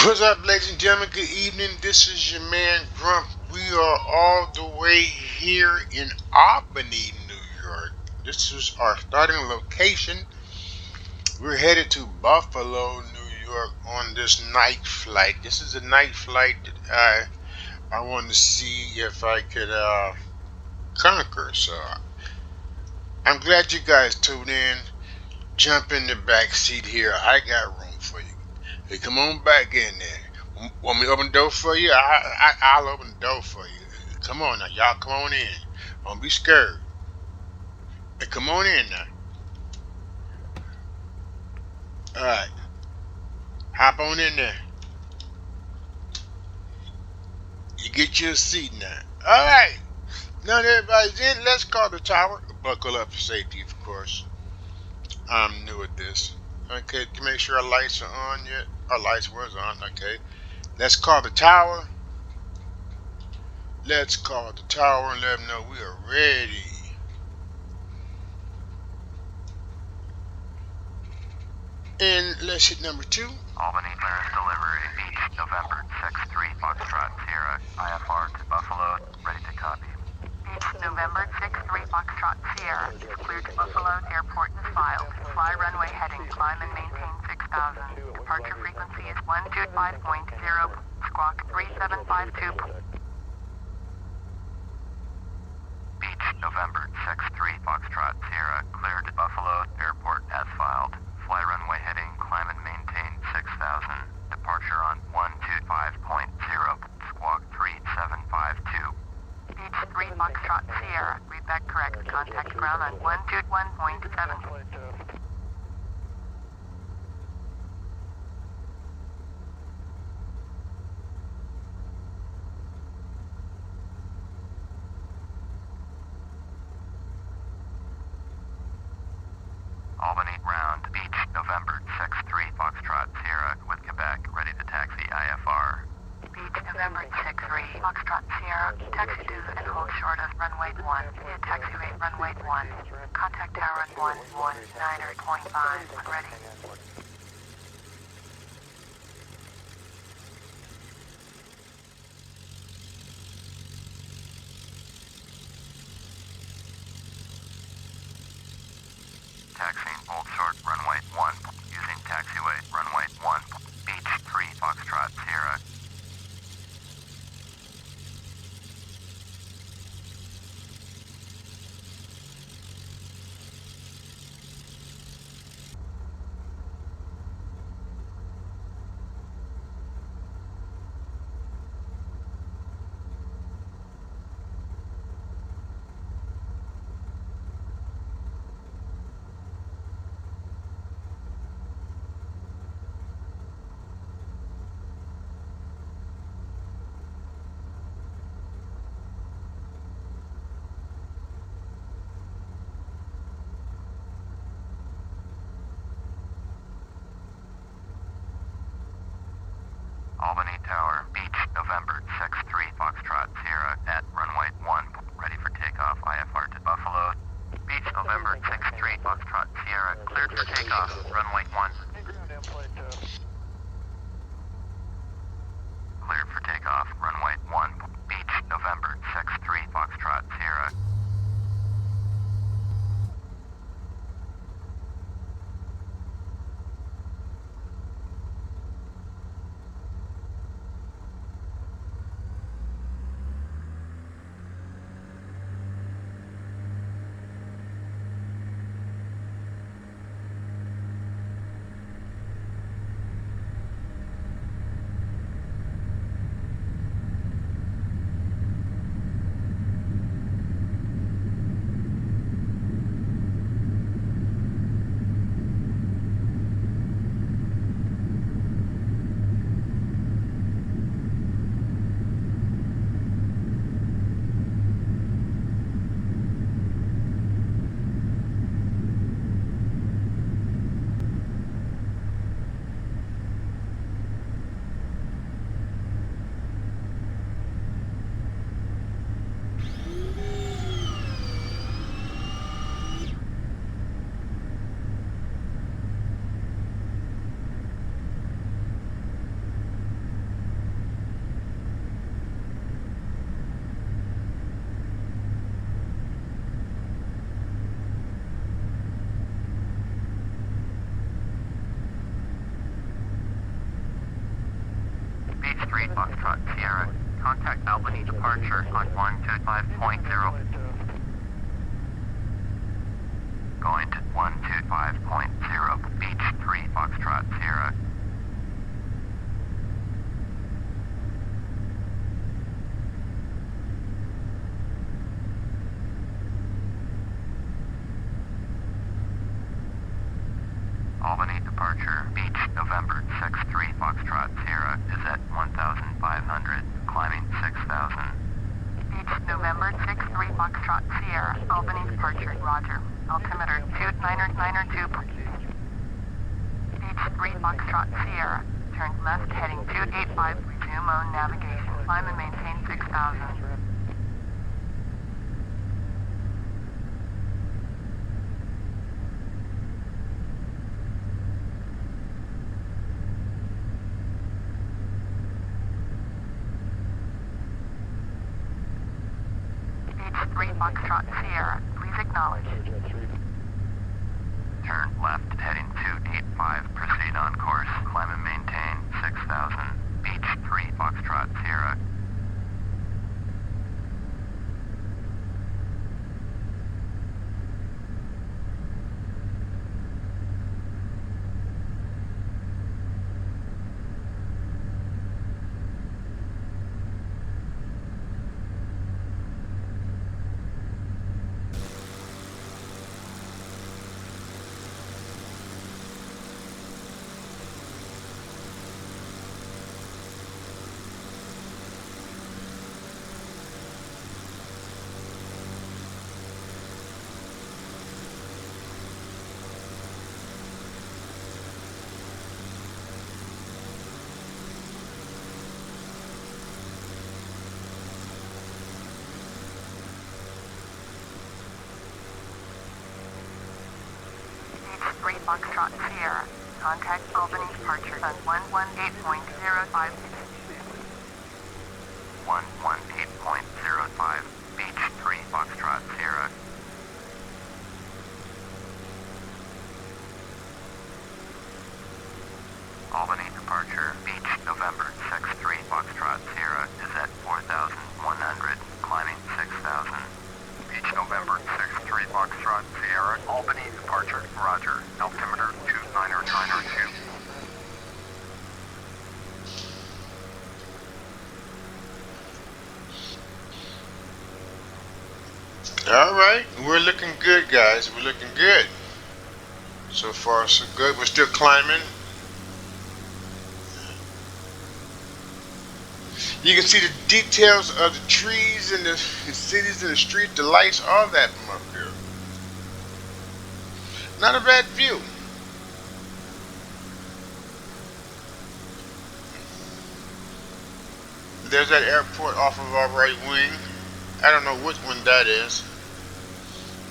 What's up, ladies and gentlemen? Good evening. This is your man Grump. We are all the way here in Albany, New York. This is our starting location. We're headed to Buffalo, New York on this night flight. This is a night flight that I wanted to see if I could conquer. So I'm glad you guys tuned in. Jump in the back seat here. I got room for you. Hey, come on back in there. Want me to open the door for you? I'll open the door for you. Come on now, y'all. Come on in. Don't be scared. Hey, come on in now. All right, hop on in there. You get your seat now. All right. Now that everybody's in, let's call the tower. Buckle up for safety, of course. I'm new at this. Okay, to make sure our lights are on yet. Our lights was on. Okay. Let's call the tower. Let's call the tower and let them know we are ready. And let's hit number 2. Albany clearance delivery, Beach, November 6-3 Foxtrot Sierra, IFR to Buffalo, ready to copy. Beach, November 6-3 Foxtrot Sierra, cleared to Buffalo Airport is filed. Fly runway heading, climb and maintain 6,000. Departure frequency is 125.0, squawk 3752. Beach, November 6-3 Foxtrot Sierra, cleared to Buffalo Airport as filed. Fly runway heading, climb and maintain 6,000. Departure on 125.0, squawk 3752. Beach 3 Foxtrot Sierra, read that correct. Contact ground on 121.7. Albany ground, Beach, November 6-3 Foxtrot Sierra with Quebec, ready to taxi IFR. Beach, November 6-3 Foxtrot Sierra, taxi to and hold short of runway 1. Via taxi rate runway 1. Contact tower on 119.5 when ready. Taxiing hold short runway 1, using taxiway runway 1, Beach 3 Foxtrot Sierra. Albany Tower, Beach, November 6-3 Foxtrot Sierra at runway 1, ready for takeoff IFR to Buffalo. Beach, November 6-3 Foxtrot Sierra, cleared for takeoff, runway 1. Cleared for takeoff, runway 1, Beach, November 6-3 Foxtrot Sierra. Contact Albany departure on 125.0. Going to 125.0, Beach 3 Foxtrot Sierra. Albany departure, Beach November 63 Foxtrot Sierra is at 1,500, climbing 6,000. Beach November 63 Foxtrot Sierra, Albany departure, roger. Altimeter 299er2. Beach 3 Foxtrot Sierra, turn left heading 285, resume on navigation, climb and maintain 6,000. Beach 3 Foxtrot Sierra, please acknowledge. Turn left heading 285, proceed on course, climb and maintain 6,000. Beach 3 Foxtrot Sierra. Beach 3 Foxtrot Sierra, contact Albany departure on 118.05. 118.05, Beach 3 Foxtrot Sierra. Albany departure, Beach November 63 Foxtrot Sierra is at 4,100, climbing 6,000. Beach November 63 Foxtrot Sierra, Albany departure, roger, altimeter 299er2. Alright, we're looking good, guys. We're looking good. So far, so good. We're still climbing. You can see the details of the trees and the cities and the street, the lights, all that from up here. Not a bad view. There's that airport off of our right wing. I don't know which one that is.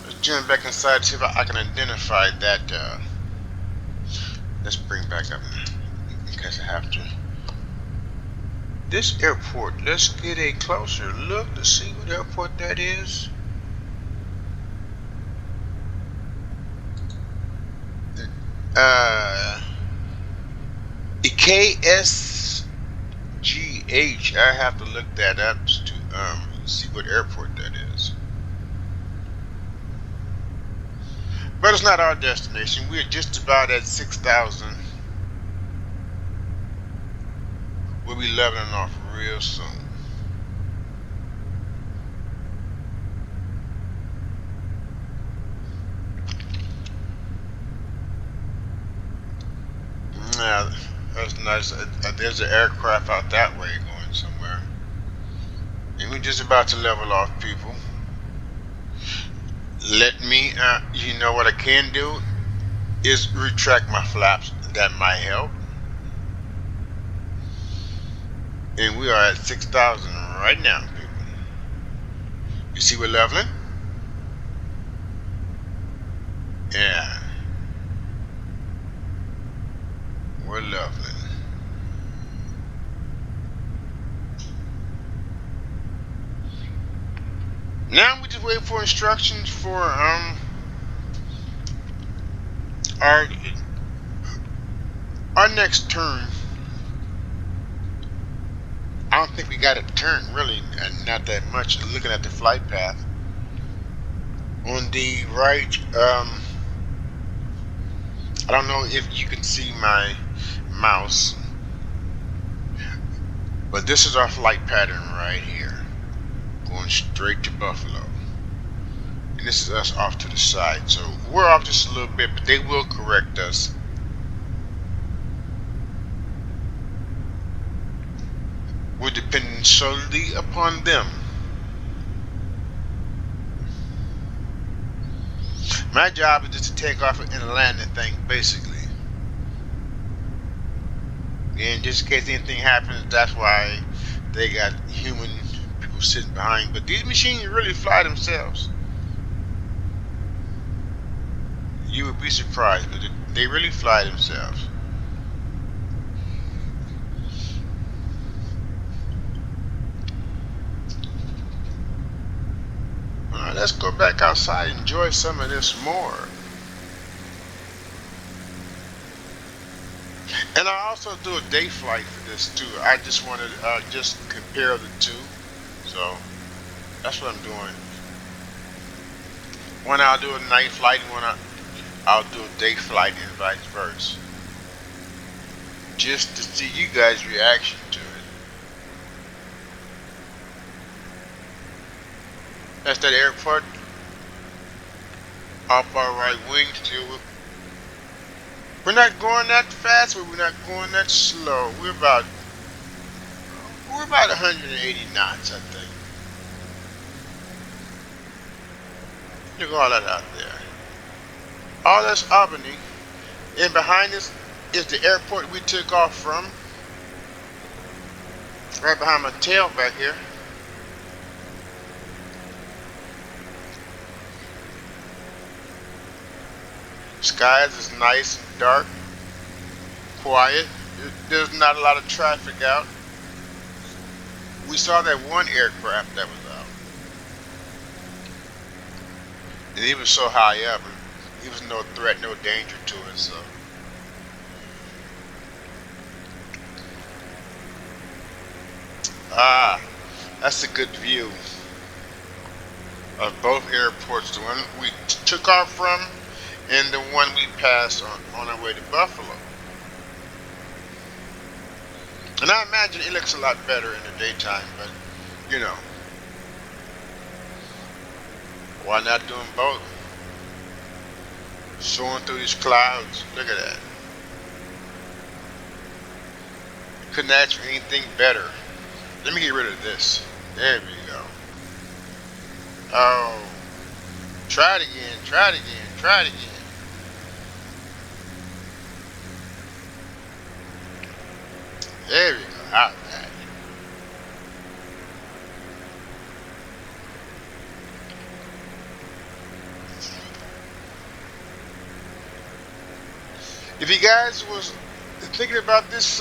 Let's jump back inside to see if I can identify that. Let's bring back up in case I have to. This airport, let's get a closer look to see what airport that is. KSGH. I have to look that up to see what airport that is. But it's not our destination. We're just about at 6,000. We'll be leveling off real soon. Yeah, that's nice. There's an aircraft out that way going somewhere. And we're just about to level off, people. Let me, you know what I can do is retract my flaps. That might help. And we are at 6,000 right now, people. You see we're leveling? Yeah. We're leveling. Now we just wait for instructions for our next turn. I don't think we got a turn really, not that much. Looking at the flight path on the right, I don't know if you can see my mouse, but this is our flight pattern right here, going straight to Buffalo. And this is us off to the side. So we're off just a little bit, but they will correct us. We're depending solely upon them. My job is just to take off and land the thing, basically. And just in case anything happens, that's why they got human people sitting behind. But these machines really fly themselves. You would be surprised, but they really fly themselves. Alright, let's go back outside and enjoy some of this more. And I also do a day flight for this too. I just want to just compare the two. So that's what I'm doing. One I'll do a night flight, and I'll do a day flight, and vice versa. Just to see you guys' reaction to it. That's that airport off our right wing still. We're not going that fast, but we're not going that slow. We're about 180 knots, I think. Look at all that out there. All that's Albany. And behind us is the airport we took off from. Right behind my tail back here. Skies is nice and dark, quiet. There's not a lot of traffic out. We saw that one aircraft that was out. And he was so high up, he was no threat, no danger to us. So. Ah, that's a good view of both airports. The one we took off from and the one we passed on our way to Buffalo. And I imagine it looks a lot better in the daytime, but you know, why not do them both? Soaring through these clouds, look at that. Couldn't ask for anything better. Let me get rid of this. There we go. Oh, try it again, try it again, try it again. There we go. How's that? If you guys was thinking about this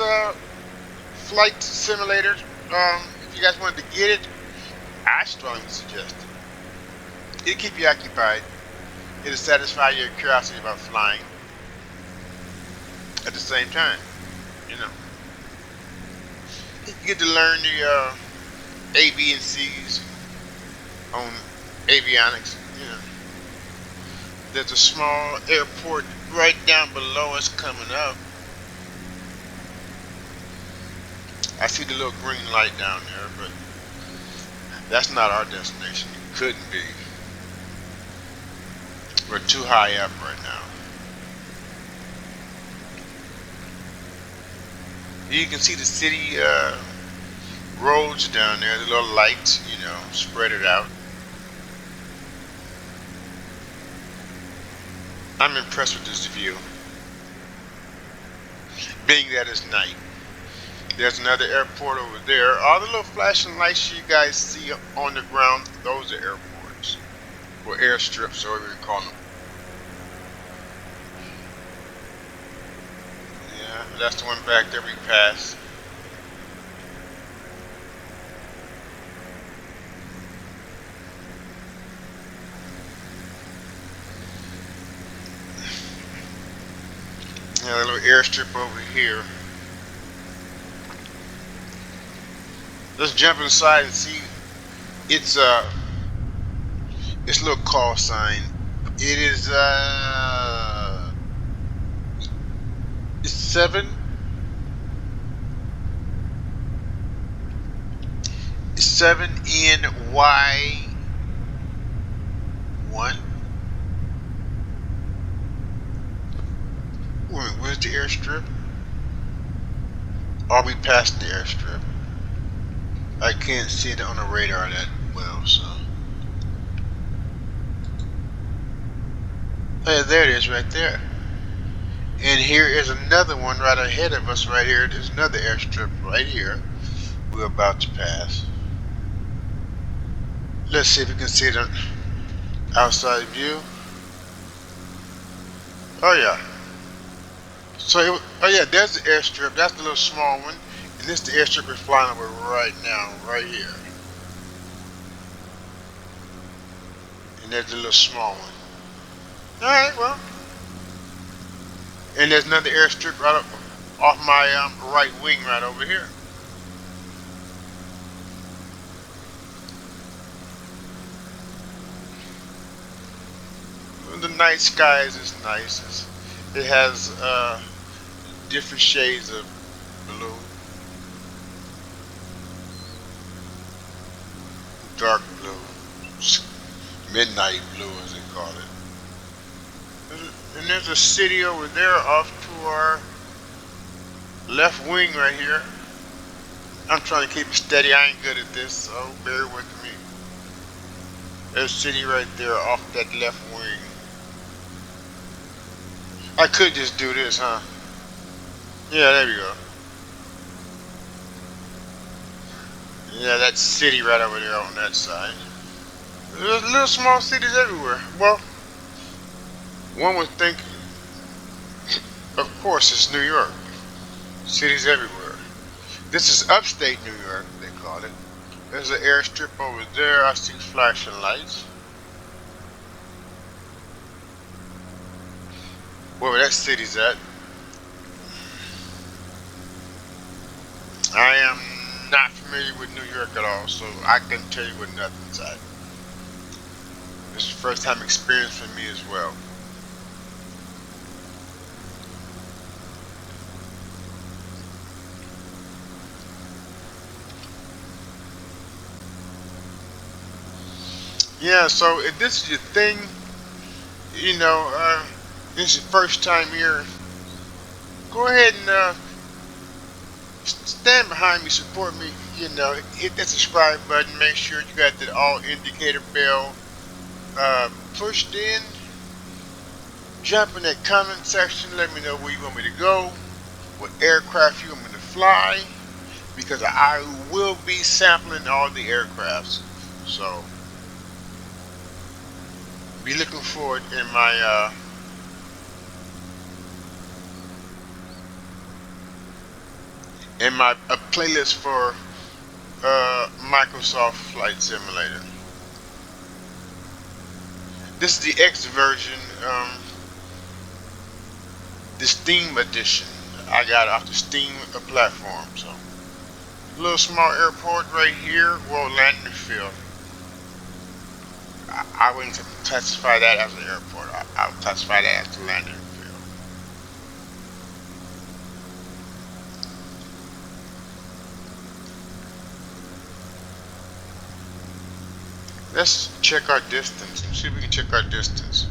flight simulator, if you guys wanted to get it, I strongly suggest it. It'll keep you occupied. It'll satisfy your curiosity about flying at the same time, you know. You get to learn the A, B, and C's on avionics. You know, there's a small airport right down below us coming up. I see the little green light down there, but that's not our destination. It couldn't be. We're too high up right now. You can see the city roads down there, the little lights, you know, spread it out. I'm impressed with this view, being that it's night. There's another airport over there. All the little flashing lights you guys see on the ground, those are airports, or airstrips, or whatever you call them. Yeah, that's the one back there we passed. Yeah, a little airstrip over here. Let's jump inside and see its its little call sign. It is it's 7NY1. Wait, where's the airstrip? Are we past the airstrip? I can't see it on the radar that well, so. Hey, there it is right there. And here is another one right ahead of us right here. There's another airstrip right here we're about to pass. Let's see if we can see it on outside view. Oh yeah. So, oh yeah, there's the airstrip. That's the little small one. And this is the airstrip we're flying over right now, right here. And there's the little small one. Alright, well. And there's another airstrip right up off my right wing right over here. The night skies is nice. It has different shades of blue, dark blue, midnight blue as they call it. And there's a city over there off to our left wing right here. I'm trying to keep it steady. I ain't good at this, so bear with me. There's a city right there off that left wing. I could just do this, huh? Yeah, there we go. Yeah, that city right over there on that side. There's little small cities everywhere. Well, one would think, of course, it's New York. Cities everywhere. This is upstate New York, they call it. There's an airstrip over there. I see flashing lights. Where that city's at. I am not familiar with New York at all, so I couldn't tell you where nothing's at. This is the first time experience for me as well. Yeah, so if this is your thing, you know, this is your first time here, go ahead and stand behind me, support me, you know, hit that subscribe button, make sure you got the all indicator bell pushed in, jump in that comment section, let me know where you want me to go, what aircraft you want me to fly, because I will be sampling all the aircrafts, so be looking forward in my playlist for Microsoft Flight Simulator. This is the X version, the Steam edition. I got it off the Steam platform. So, a little small airport right here, World Landing Field. I wouldn't classify that as an airport. I would classify that as the landing field. Let's check our distance. Let's see if we can check our distance.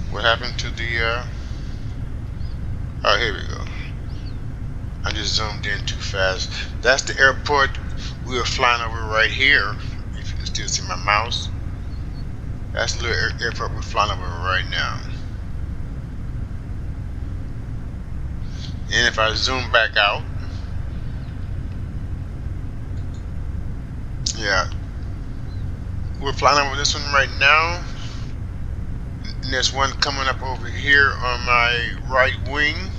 What happened to the oh, here we go. I just zoomed in too fast. That's the airport we were flying over right here. If you can still see my mouse. That's the little airport we're flying over right now. And if I zoom back out, yeah, we're flying over this one right now. And there's one coming up over here on my right wing.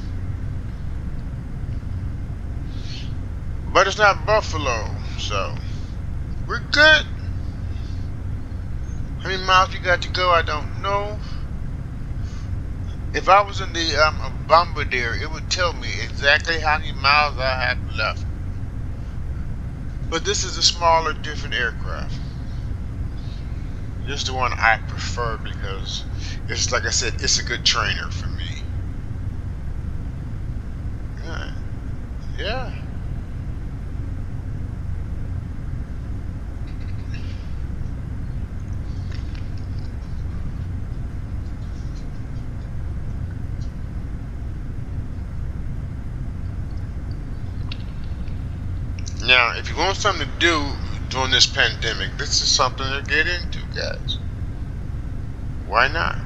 But it's not Buffalo, so we're good. How many miles we got to go, I don't know. If I was in the Bombardier, it would tell me exactly how many miles I have left. But this is a smaller, different aircraft. This is the one I prefer because it's like I said, it's a good trainer for me. Yeah, yeah. Now, if you want something to do during this pandemic, this is something to get into, guys. Why not?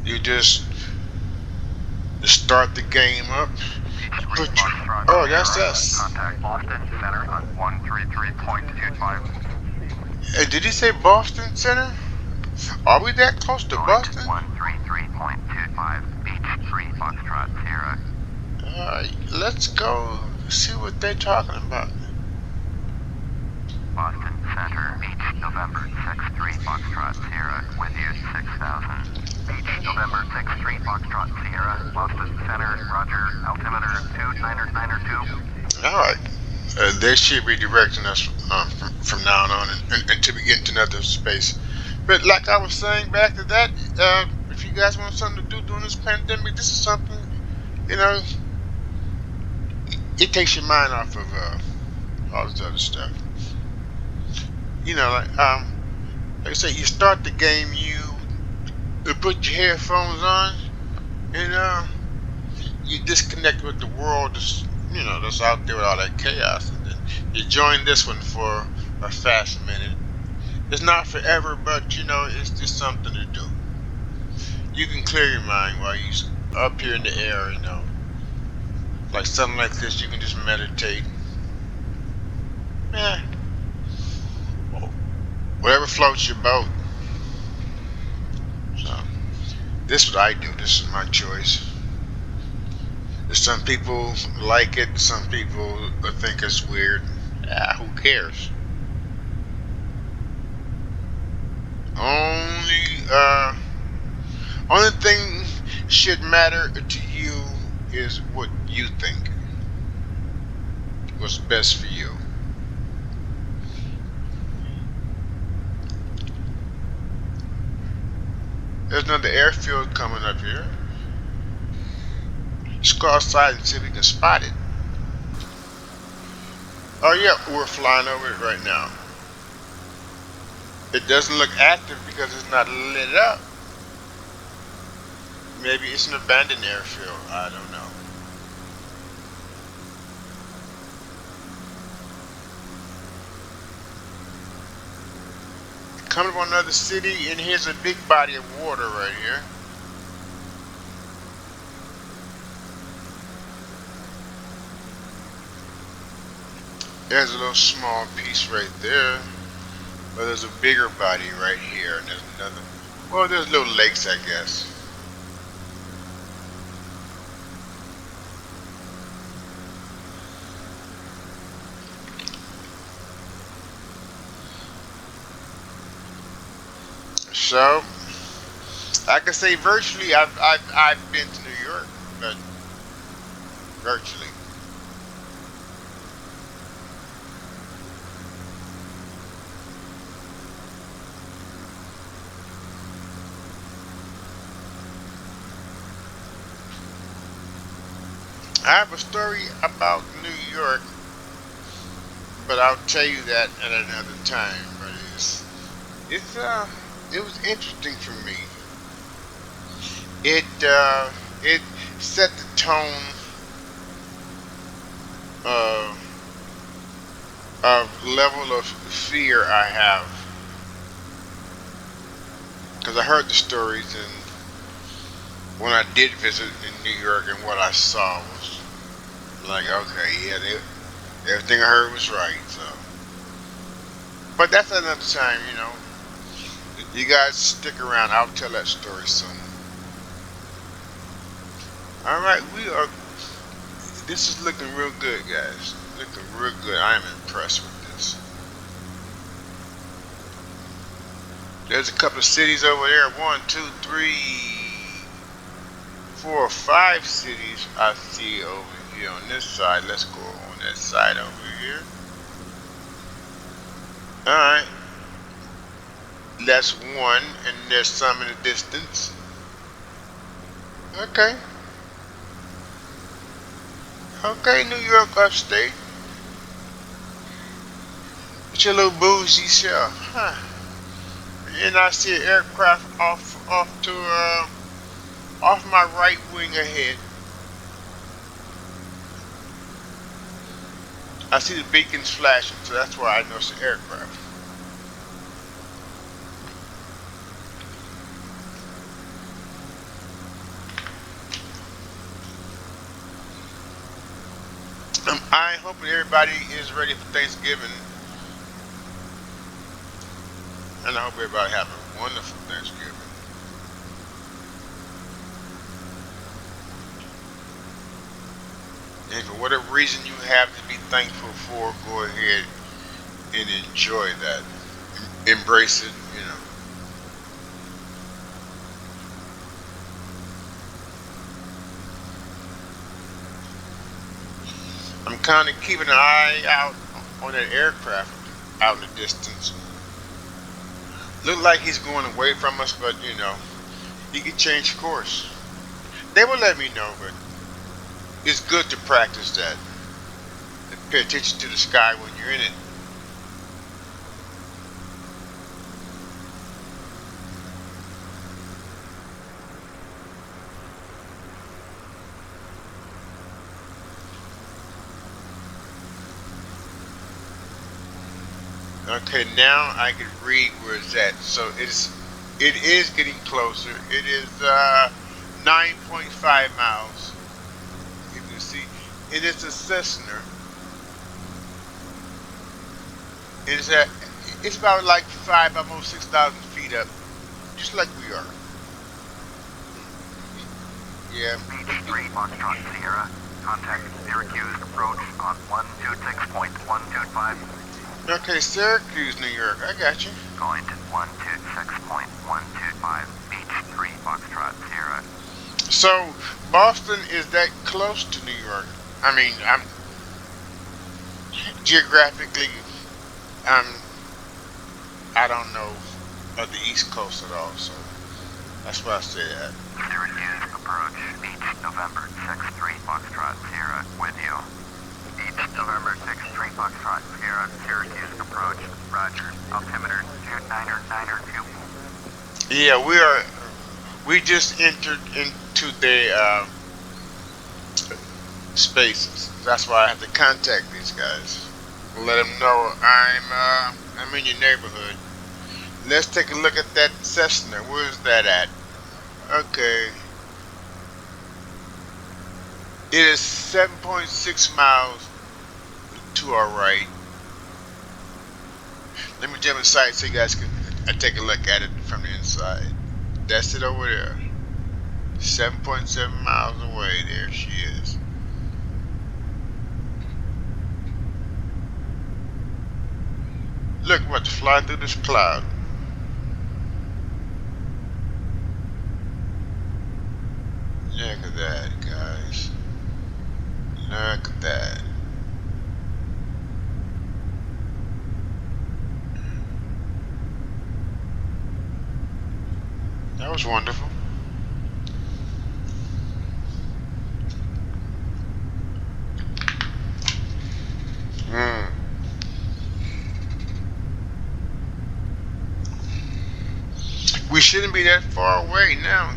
You just start the game up. Beach 3 Put your, Foxtrot oh, that's Sierra. us. Contact Boston Center on 133.25. Hey, did he say Boston Center? Are we that close to Going Boston? 133.25. Beach 3 Foxtrot Sierra. Let's go see what they're talking about. Boston Center. Beach November 6-3 Foxtrot Sierra. With you 6000. Beach November 6-3 Foxtrot Sierra. Boston Center. Roger. Altimeter 29992. All right. They should be directing us from now on until we get into another space. But like I was saying back to that, if you guys want something to do during this pandemic, this is something, you know, it takes your mind off of all this other stuff. You know, like I say, you start the game, you put your headphones on, and you disconnect with the world that's, that's out there with all that chaos, and then you join this one for a fast minute. It's not forever, but it's just something to do. You can clear your mind while you up here in the air, like something like this. You can just meditate. Yeah, whatever floats your boat. So this is what I do. This is my choice. Some people like it. Some people think it's weird. Who cares? Only only thing should matter to you is what you think. What's best for you. There's another airfield coming up here. Let's go outside and see if we can spot it. Oh yeah, we're flying over it right now. It doesn't look active because it's not lit up. Maybe it's an abandoned airfield. I don't know. Coming from another city, and here's a big body of water right here. There's a little small piece right there. But there's a bigger body right here, and there's another. Well, there's little lakes, I guess. So, I can say virtually, I've been to New York, but virtually. I have a story about New York, but I'll tell you that at another time. But it was interesting for me. It set the tone of level of fear I have, because I heard the stories, and when I did visit in New York and what I saw was like, okay, yeah, everything I heard was right. So, but that's another time. You guys stick around. I'll tell that story soon. All right, we are. This is looking real good, guys. Looking real good. I am impressed with this. There's a couple of cities over there. One, two, three, 4 or 5 cities I see over here on this side. Let's go on that side over here. Alright. That's one, and there's some in the distance. Okay. Okay, New York upstate. With your little bougie self. Huh. And I see an aircraft off my right wing ahead. I see the beacons flashing, so that's why I know it's an aircraft. I'm hoping everybody is ready for Thanksgiving, and I hope everybody have a wonderful Thanksgiving. And for whatever reason you have to be thankful for, go ahead and enjoy that. Embrace it. I'm kind of keeping an eye out on that aircraft out in the distance. Look like he's going away from us, but he could change course. They will let me know, but it's good to practice that. And pay attention to the sky when you're in it. Okay, now I can read where it's at. So it is getting closer. It is 9.5 miles. You can see it is a Cessna. It's about like almost 6,000 feet up, just like we are. Yeah. Beach 3, Foxtrot Sierra. Contact Syracuse approach on 126.125. Okay, Syracuse, New York. I got you. Going to 126.125. Beach 3, Foxtrot Sierra. So Boston is that close to New York? I mean, I'm geographically, I don't know of the East Coast at all, so that's why I say that. Syracuse approach. Beach November 6-3 Foxtrot Sierra with you. Beach November 6-3 Foxtrot Sierra. Syracuse approach. Roger. Altimeter 2992. Yeah, we just entered into the spaces. That's why I have to contact these guys. Let them know I'm in your neighborhood. Let's take a look at that Cessna. Where's that at? Okay. It is 7.6 miles to our right. Let me jump inside so you guys can take a look at it from the inside. That's it over there. 7.7 miles away. There she is. Look, I'm about to fly through this cloud. Look at that, guys. Look at that. That was wonderful. Mm. We shouldn't be that far away now.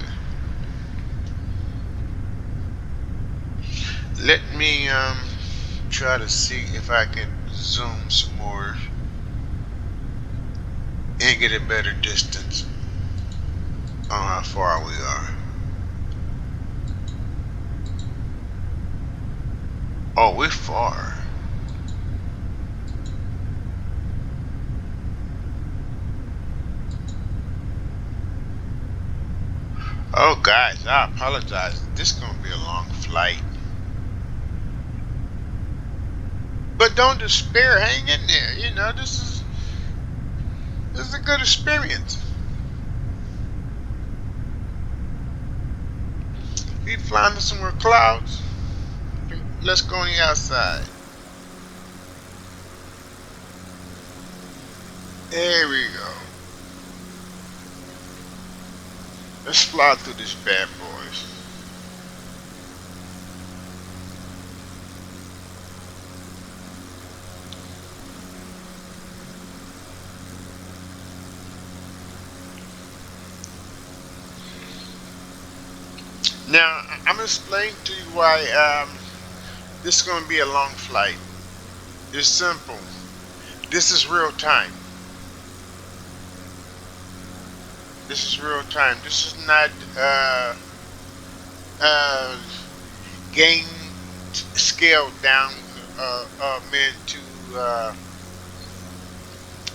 Let me try to see if I can zoom some more and get a better distance on how far we are. Oh, we're far. Oh, guys, I apologize. This is going to be a long flight. But don't despair. Hang in there. This is a good experience. We flying to somewhere clouds. Let's go on the outside. There we go. Let's fly through this bad boys. Now I'm gonna explain to you why this is gonna be a long flight. It's simple. This is real time. This is real time. This is not uh, game scaled down meant to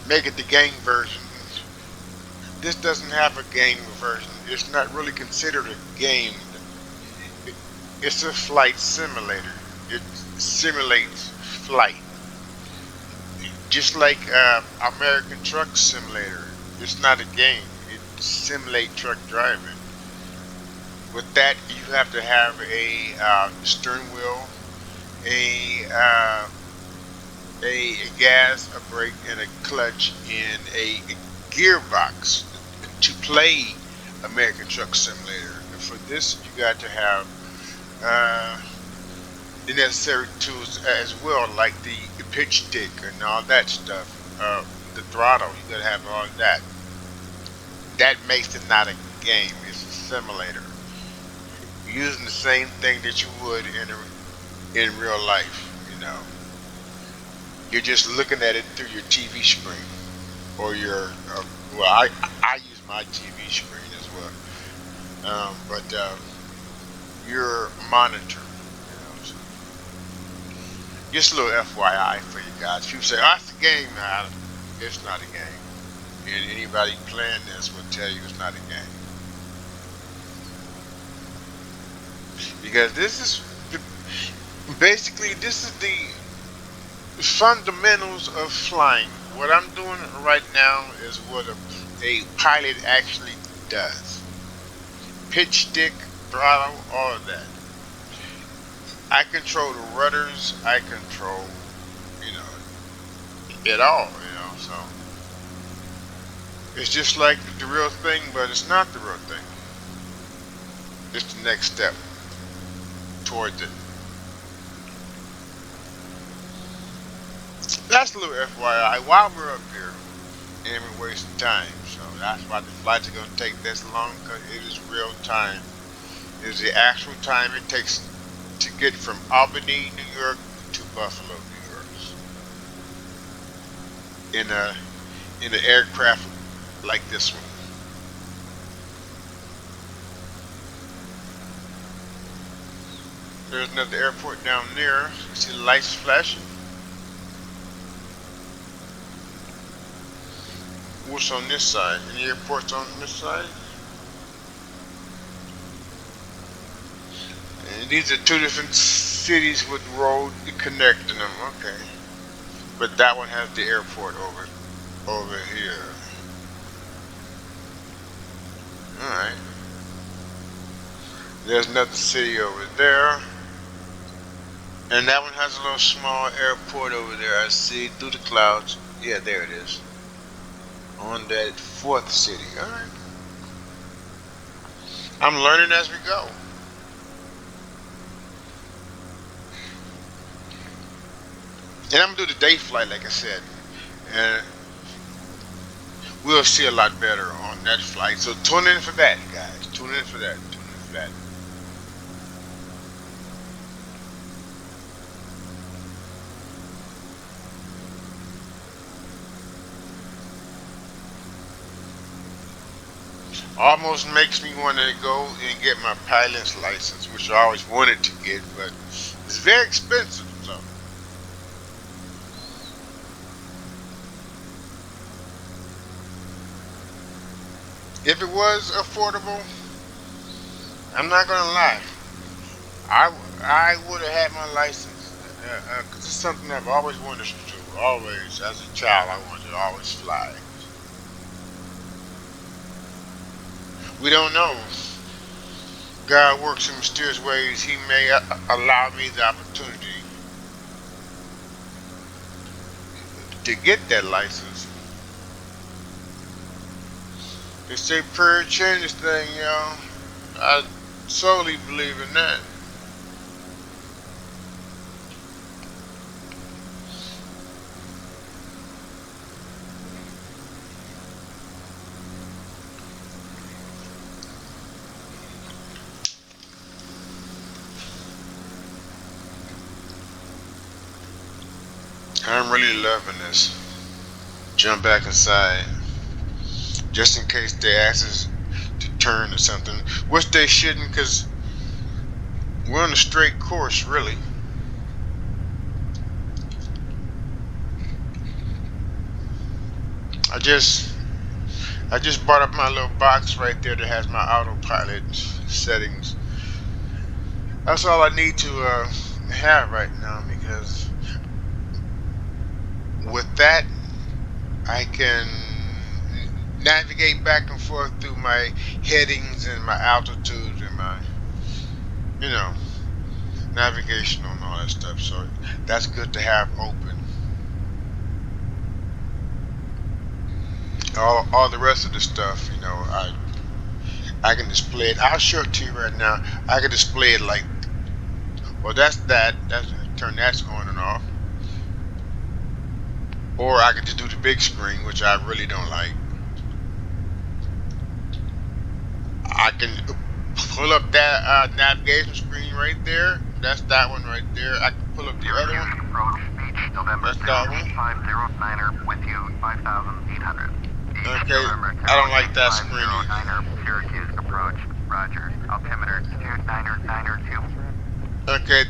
make it the game version. This doesn't have a game version. It's not really considered a game. It's a flight simulator. It simulates flight, just like American Truck Simulator. It's not a game. It simulates truck driving. With that, you have to have a steering wheel, a uh, a gas, a brake, and a clutch, and a gearbox to play American Truck Simulator. And for this, you got to have uh, the necessary tools as well, like the pitch stick and all that stuff. The throttle, you gotta have all that. That makes it not a game; it's a simulator. Using the same thing that you would in real life. You know, you're just looking at it through your TV screen or your. Well, I use my TV screen as well, but your monitor. You know, so just a little FYI for you guys. People say, "Oh, it's a game." Now, it's not a game. And anybody playing this will tell you it's not a game. Because this is basically this is the fundamentals of flying. What I'm doing right now is what a pilot actually does. Pitch stick, throttle, all of that. I control the rudders. I control, you know, it all. You know, so it's just like the real thing, but it's not the real thing. It's the next step towards it. That's a little FYI. While we're up here, and we're wasting time, so that's why the flights are going to take this long, because it is real time. It is the actual time it takes to get from Albany, New York, to Buffalo, New York, in an aircraft like this one. There's another airport down there. You see the lights flashing? What's on this side? Any airports on this side? And these are two different cities with road connecting them. Okay. But that one has the airport over here. Alright. There's another city over there. And that one has a little small airport over there. I see through the clouds. Yeah, there it is. On that fourth city. Alright. I'm learning as we go. And I'm gonna do the day flight, like I said. And we'll see a lot better on that flight. So tune in for that, guys. Tune in for that. Tune in for that. Almost makes me want to go and get my pilot's license, which I always wanted to get, but it's very expensive. So if it was affordable, I'm not gonna lie, I would have had my license because it's something I've always wanted to do. Always, as a child, I wanted to always fly. We don't know God works in mysterious ways. He may allow me the opportunity to get that license. They say prayer changes thing, y'all. I solely believe in that. I'm really loving this. Jump back inside, just in case they ask us to turn or something, which they shouldn't, because we're on a straight course, really. I just I just brought up my little box right there that has my autopilot settings. That's all I need to have right now because with that I can navigate back and forth through my headings and my altitudes and my, you know, navigational and all that stuff. So that's good to have open. All the rest of the stuff, I can display it. I'll show it to you right now. I can display it like, well, that's that. That's turn that's on and off. Or I can just do the big screen, which I really don't like. I can pull up that navigation screen right there. That's that one right there. I can pull up the other one. Syracuse approach, Beach, November That's that one. 0509er with you, 5800. Beach, Okay, November I don't like that screen 509er, Syracuse approach, roger. Altimeter 2992. either. Okay,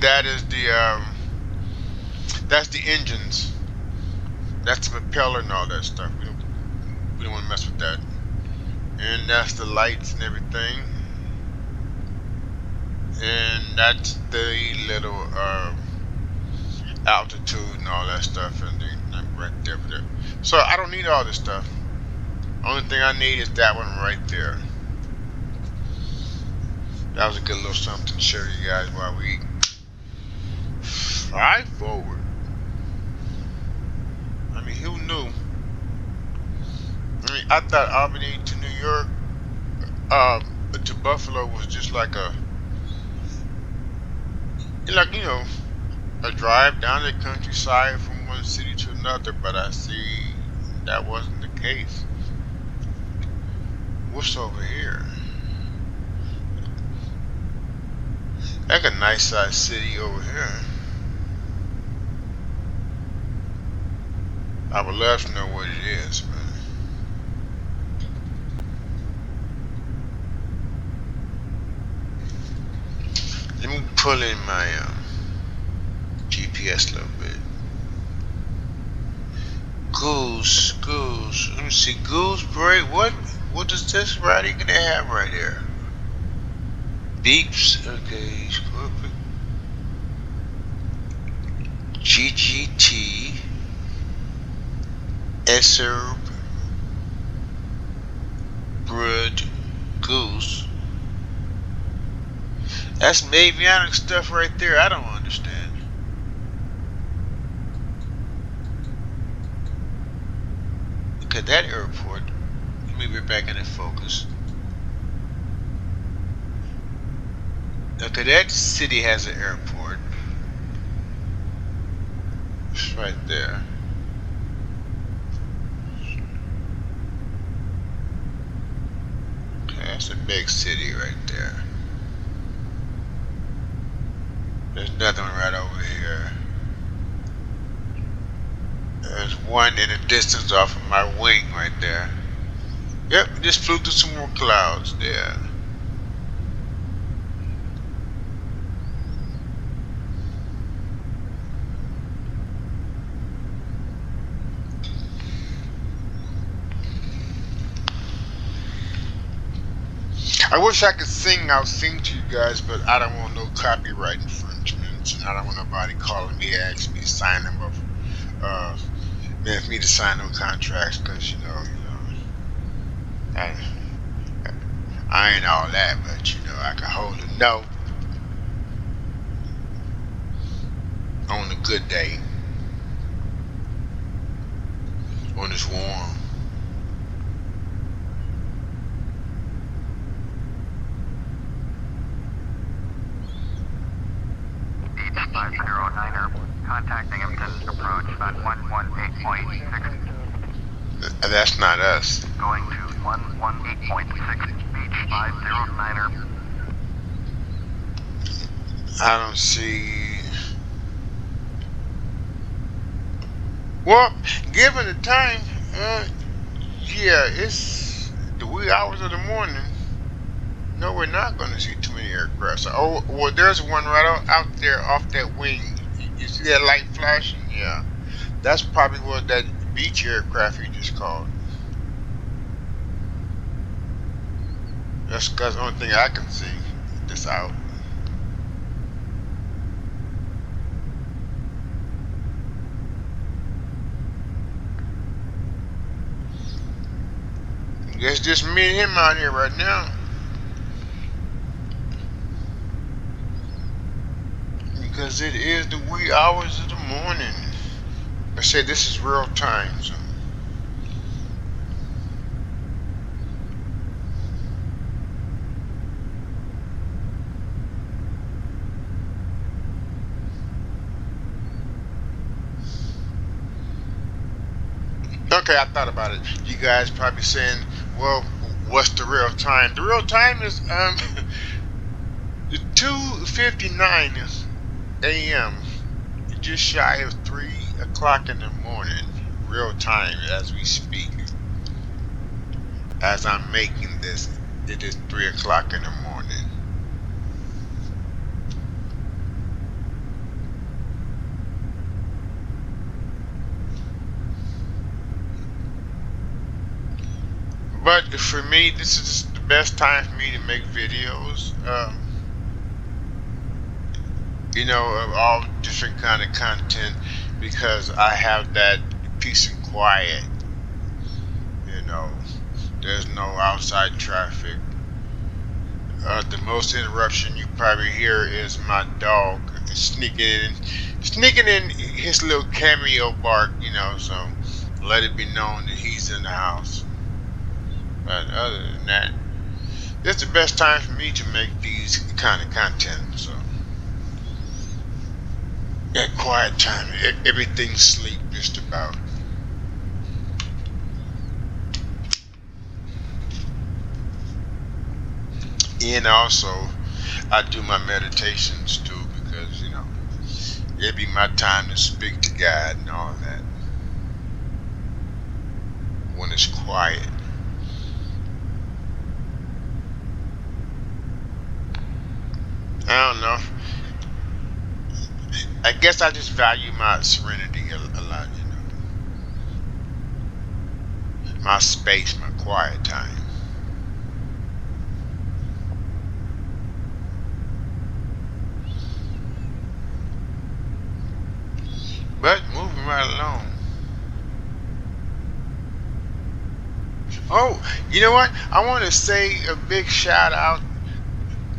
that's the engines. That's the propeller and all that stuff. We don't want to mess with that. And that's the lights and everything. And that's the little altitude and all that stuff and right there, so I don't need all this stuff. Only thing I need is that one right there. That was a good little something to show you guys while we fly forward. I mean, who knew? I mean, I thought Albany to New York to Buffalo was just like a drive down the countryside from one city to another, but I see that wasn't the case. What's over here? Like a nice sized city over here. I would love to know what it is, man. Let me pull in my GPS a little bit. Goose. Let me see. Gooseberry. What is this writing gonna have right here? Beeps. Okay. GGT. Esser. Brood. Goose. That's avionic stuff right there. I don't understand. Look at that airport. Let me get back into focus. Okay, that city has an airport. It's right there. Okay, that's a big city right there. There's another one right over here. There's one in the distance off of my wing right there. Yep, just flew through some more clouds there. I wish I could sing to you guys, but I don't want no copyright infringements, and I don't want nobody calling me, asking me to sign them up, for me to sign no contracts, because I, I ain't all that, but I can hold a note on a good day when it's warm. Beach 509er, contacting Hampton, approach at 118.6, That's not us. going to 118.6, Beach 509er. I don't see. Well, given the time, yeah, it's the wee hours of the morning. No, we're not going to see too many aircraft. So, oh, well, there's one right out there off that wing. You see that light flashing? Yeah, that's probably what that beach aircraft you just called. That's the only thing I can see that's out. It's just me and him out here right now. Because it is the wee hours of the morning. I said this is real time. So. Okay, I thought about it. You guys probably saying, well, what's the real time? The real time is 2:59 a.m. Just shy of 3 o'clock in the morning. Real time as we speak. As I'm making this, it is 3 o'clock in the morning. But for me, this is the best time for me to make videos. Of all different kind of content because I have that peace and quiet. You know, there's no outside traffic. The most interruption you probably hear is my dog sneaking in his little cameo bark. So let it be known that he's in the house. But other than that, it's the best time for me to make these kind of content. So at quiet time, everything's sleep just about. And also, I do my meditations too because it'd be my time to speak to God and all that when it's quiet. I don't know. I guess I just value my serenity a lot. My space, my quiet time. But moving right along. Oh, you know what? I want to say a big shout out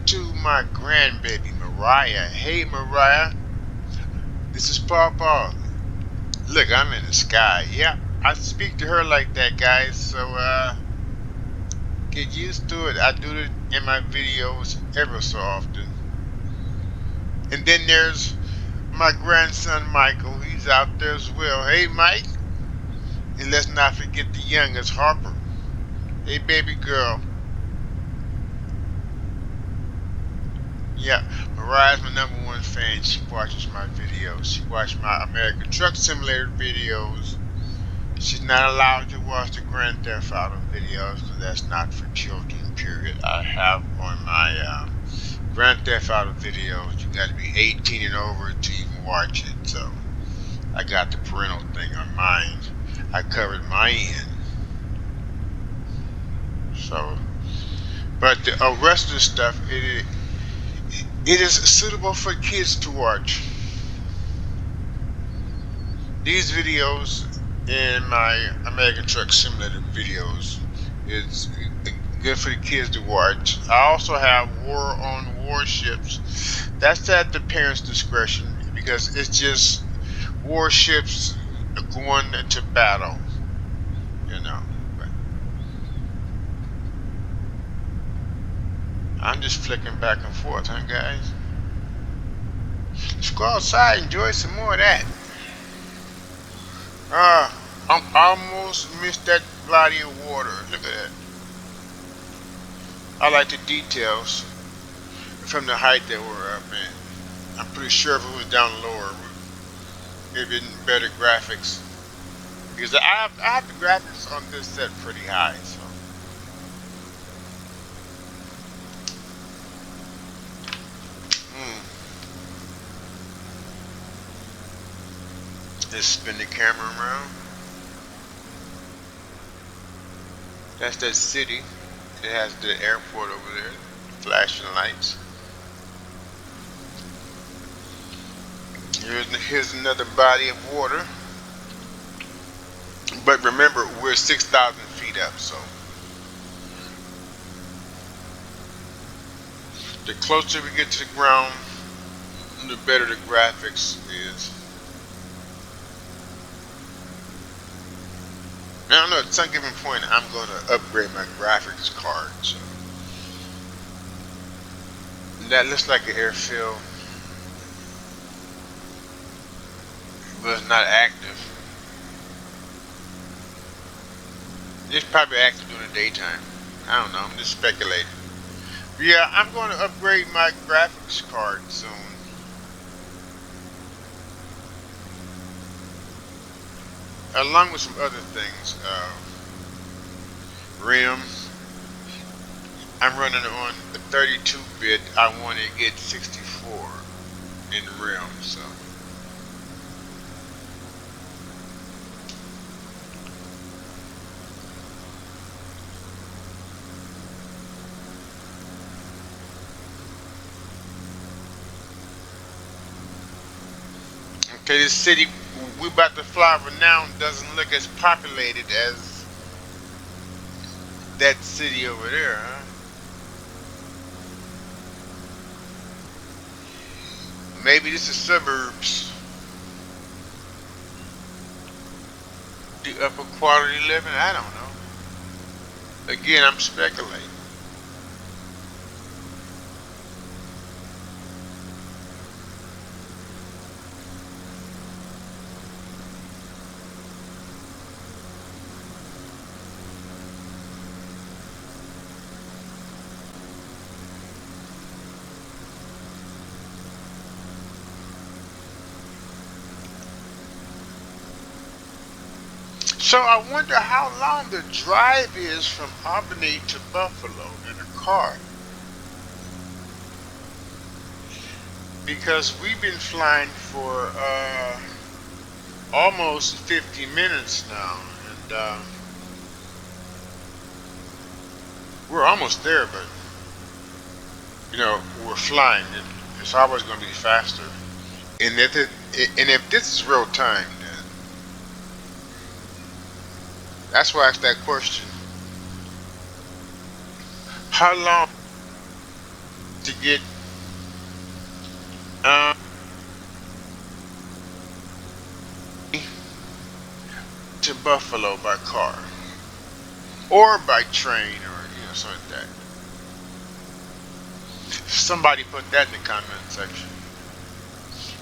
to my grandbaby Mariah. Hey Mariah, this is Papa. Look, I'm in the sky. Yeah, I speak to her like that, guys. So get used to it. I do it in my videos ever so often. And then there's my grandson Michael. He's out there as well. Hey Mike. And let's not forget the youngest Harper. Hey baby girl. Yeah, Mariah's my #1 fan. She watches my videos. She watches my American Truck Simulator videos. She's not allowed to watch the Grand Theft Auto videos because that's not for children, period. I have on my Grand Theft Auto videos, you got to be 18 and over to even watch it. So I got the parental thing on mine. I covered my end. So, but the rest of the stuff, it is suitable for kids to watch. These videos in my American Truck Simulator videos is Good for the kids to watch. I also have War on Warships. That's at the parents' discretion because it's just warships going to battle, you know. But I'm just flicking back and forth, huh, guys? Let's go outside and enjoy some more of that. I almost missed that body of water. Look at that. I like the details from the height that we're up in. I'm pretty sure if it was down lower, it'd been better graphics. Because I have the graphics on this set pretty high, so. Mm. Just spin the camera around. That's that city. It has the airport over there, flashing lights. Here's another body of water. But remember, we're 6,000 feet up, so the closer we get to the ground, the better the graphics is. Now, I don't know, at some given point, I'm going to upgrade my graphics card. So that looks like an airfield, but it's not active. It's probably active during the daytime. I don't know, I'm just speculating. But yeah, I'm going to upgrade my graphics card soon. Along with some other things. RAM. I'm running on a 32-bit. I want to get 64 in RAM, so. Okay, this city we're about to fly over now doesn't look as populated as that city over there, huh? Maybe this is suburbs. The upper quality living, I don't know. Again, I'm speculating. So I wonder how long the drive is from Albany to Buffalo in a car. Because we've been flying for almost 50 minutes now. And we're almost there, but, we're flying. And it's always going to be faster. And if this is real time, then that's why I asked that question. How long to get um, to Buffalo by car or by train or something like that? Somebody put that in the comment section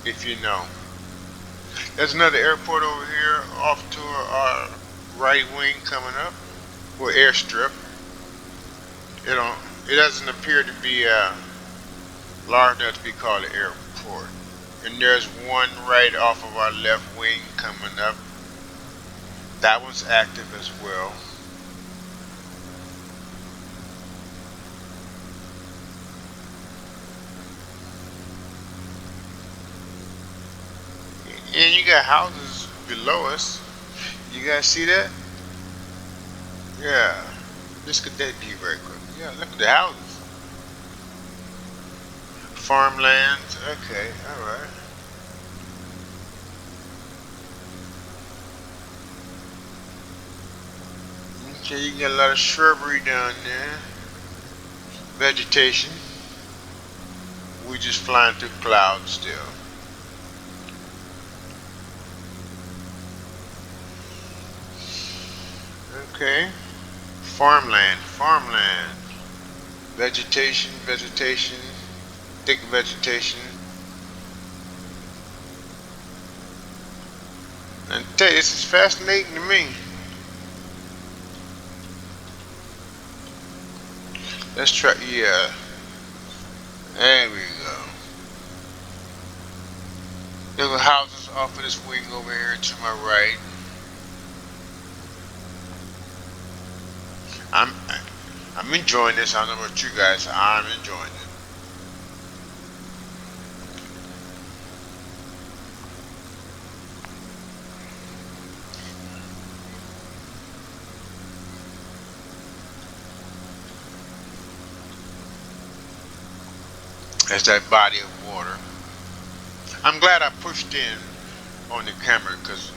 if you know. There's another airport over here off to our right wing coming up, or airstrip. It doesn't appear to be large enough to be called an airport. And there's one right off of our left wing coming up. That one's active as well. And you got houses below us. You guys see that? Yeah. Just look at that view very quick. Yeah, look at the houses. Farmlands. Okay, alright. Okay, you got a lot of shrubbery down there. vegetation. We just flying through clouds still. Okay. Farmland, farmland. Vegetation, vegetation, thick vegetation. And tell you, this is fascinating to me. Let's try, yeah. There we go. Little houses off of this wing over here to my right. I'm I'm enjoying this. I don't know about you guys. I'm enjoying it. That's that body of water. I'm glad I pushed in on the camera because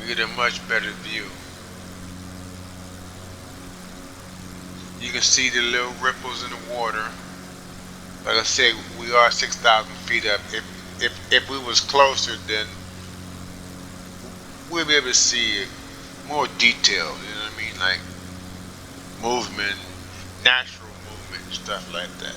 we get a much better view. You can see the little ripples in the water. Like I said, we are 6,000 feet up. If we was closer, then we'll be able to see it more detailed. You know what I mean? Like movement, natural movement, and stuff like that.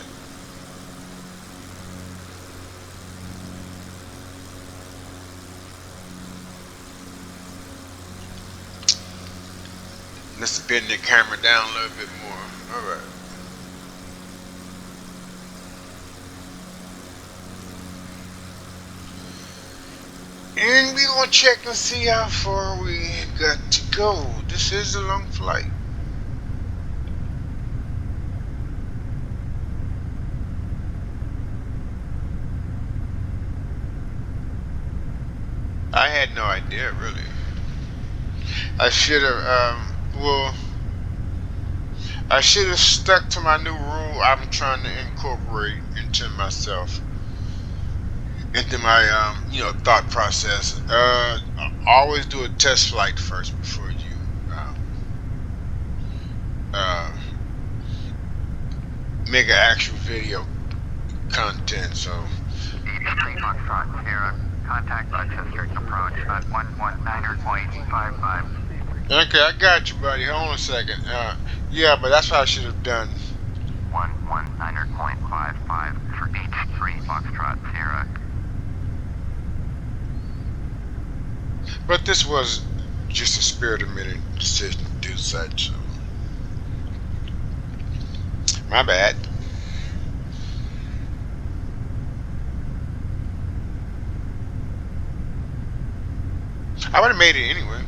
Let's bend the camera down a little bit more. All right. And we gonna check and see how far we got to go. This is a long flight. I had no idea really. I should have well, I should have stuck to my new rule I'm trying to incorporate into myself, into my thought process. Always do a test flight first before you uh, make an actual video content. So Beechcraft Foxtrot Sierra, contact Rochester approach at 119.55. okay, I got you, buddy. Hold on a second. Yeah, but that's what I should have done. 119.55 for H3 Foxtrot Sierra. But this was just a spirit of minute decision to do such. So. My bad. I would have made it anyway.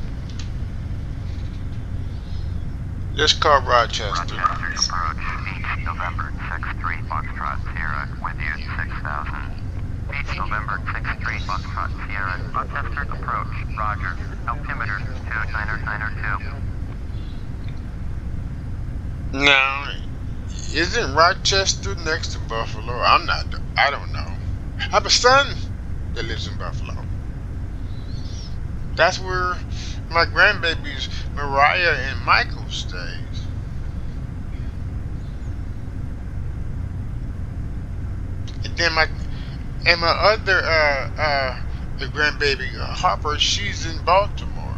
Just call Rochester. Rochester approach, Beach November 63 Foxtrot Sierra, with you 6,000. Beach November 63 Foxtrot Sierra, Rochester approach, Roger. Altimeter 29902. Now, isn't Rochester next to Buffalo? I don't know. I have a son that lives in Buffalo. That's where my grandbabies Mariah and Michael stays. And then my other the grandbaby Harper, she's in Baltimore.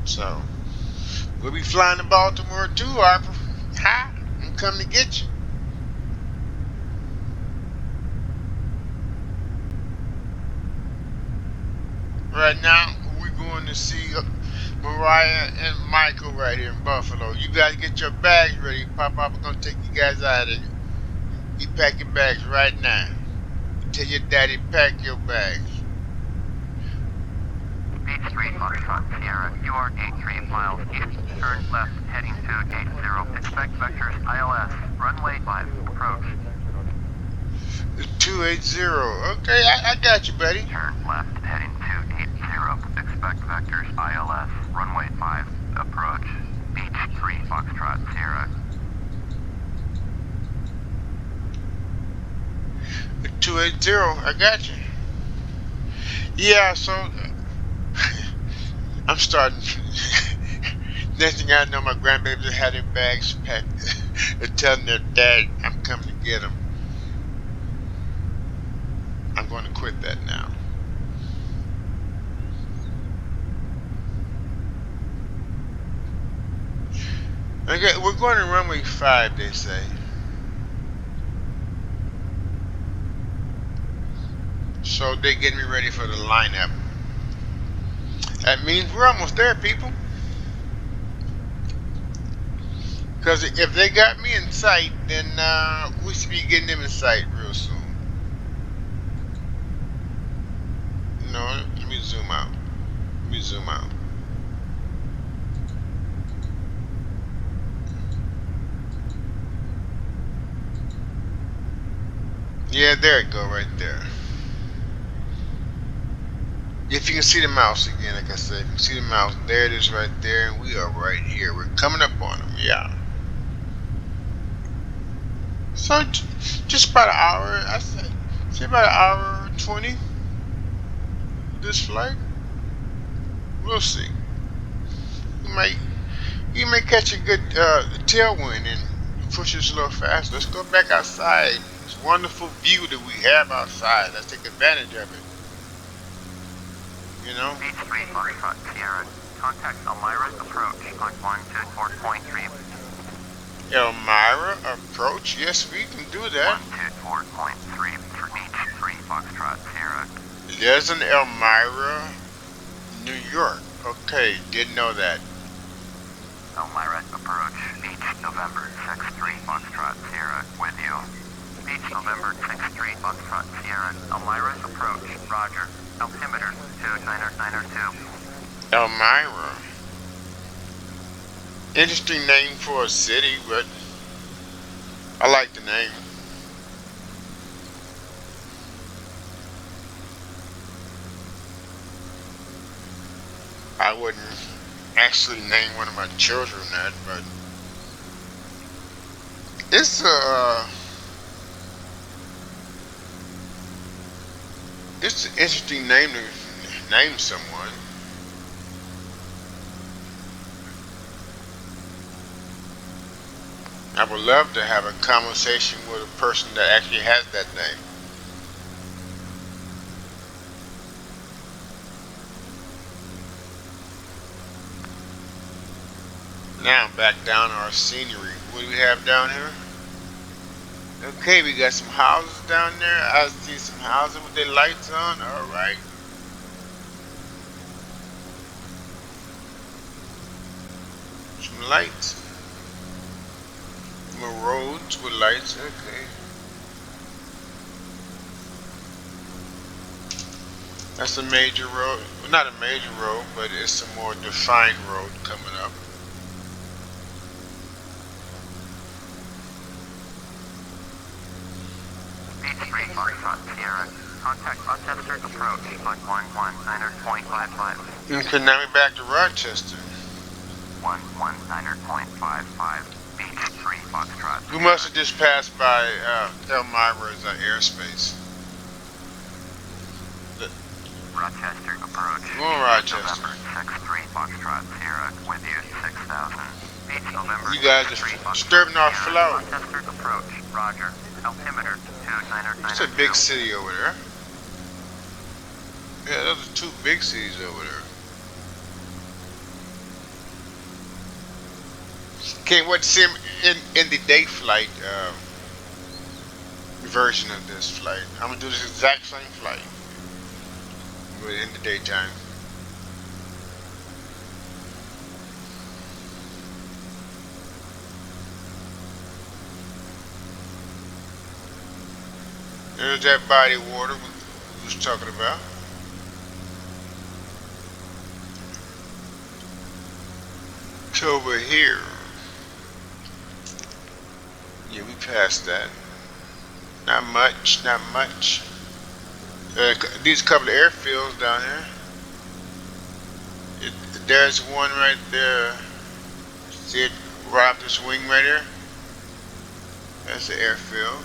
So we'll be flying to Baltimore too, Harper. Hi, I'm coming to get you. Right now, we're going to see Mariah and Michael right here in Buffalo. You guys get your bags ready. Papa, we're going to take you guys out of here. You pack your bags right now. Tell your daddy pack your bags. Beach 3 Foxtrot Sierra, you are 83 miles east. Turn left, heading 280. Expect vectors ILS, runway 5, approach. 280. Okay, I got you, buddy. Turn left, heading 280. Expect vectors ILS, runway 5, approach. Beach 3 Foxtrot Sierra. 280, I got you. Yeah, so I'm starting. Next thing I know, my grandbabies had their bags packed and telling their dad, I'm coming to get them. I'm going to quit that now. Okay, we're going to runway 5, they say. So they're getting me ready for the lineup. That means we're almost there, people. Because if they got me in sight, then we should be getting them in sight real soon. No, let me zoom out. Let me zoom out. Yeah, there it go right there. If you can see the mouse again, like I said, if you can see the mouse, there it is right there, and we are right here. We're coming up on them, yeah. So just about an hour, I say about an hour 20. This flight, we'll see. You might you may catch a good tailwind and push us a little faster. Let's go back outside. This wonderful view that we have outside. Let's take advantage of it. You know. Beach 3 Foxtrot Sierra. Contact Elmira approach on 124.3. Elmira approach? Yes, we can do that. 124.3 for Beach 3 Foxtrot Sierra. There's an Elmira, New York. Okay, didn't know that. Elmira approach. Beach November 63 Foxtrot Sierra with you. Beach November 63 Foxtrot Sierra. Elmira approach. Roger. Altimeter 29902. Elmira. Interesting name for a city, but I like the name. I wouldn't actually name one of my children that, but it's it's an interesting name to name someone. I would love to have a conversation with a person that actually has that name. Now back down to our scenery. What do we have down here? Okay, we got some houses down there. I see some houses with their lights on. Alright. Some lights. Some roads with lights. Okay. That's a major road. Well, not a major road, but it's a more defined road coming up. Sierra. Contact Rochester approach on 119.55. Okay, now we're back to Rochester. 119.55. Beach 3 Foxtrot. We must have just passed by Elmira's airspace. Rochester approach. Rochester. November 63 Foxtrot Sierra with you 6000. Beach November. You guys are disturbing our flow. Rochester approach. Roger. Altimeter 299. It's a big city over there. Yeah, those are two big cities over there. Can't wait to see him in the day flight version of this flight. I'm gonna do this exact same flight, but in the daytime. There's that body of water we was talking about. It's over here. Yeah, we passed that. Not much, not much. These couple of airfields down here. There's one right there. See it right off this wing right there? That's the airfield.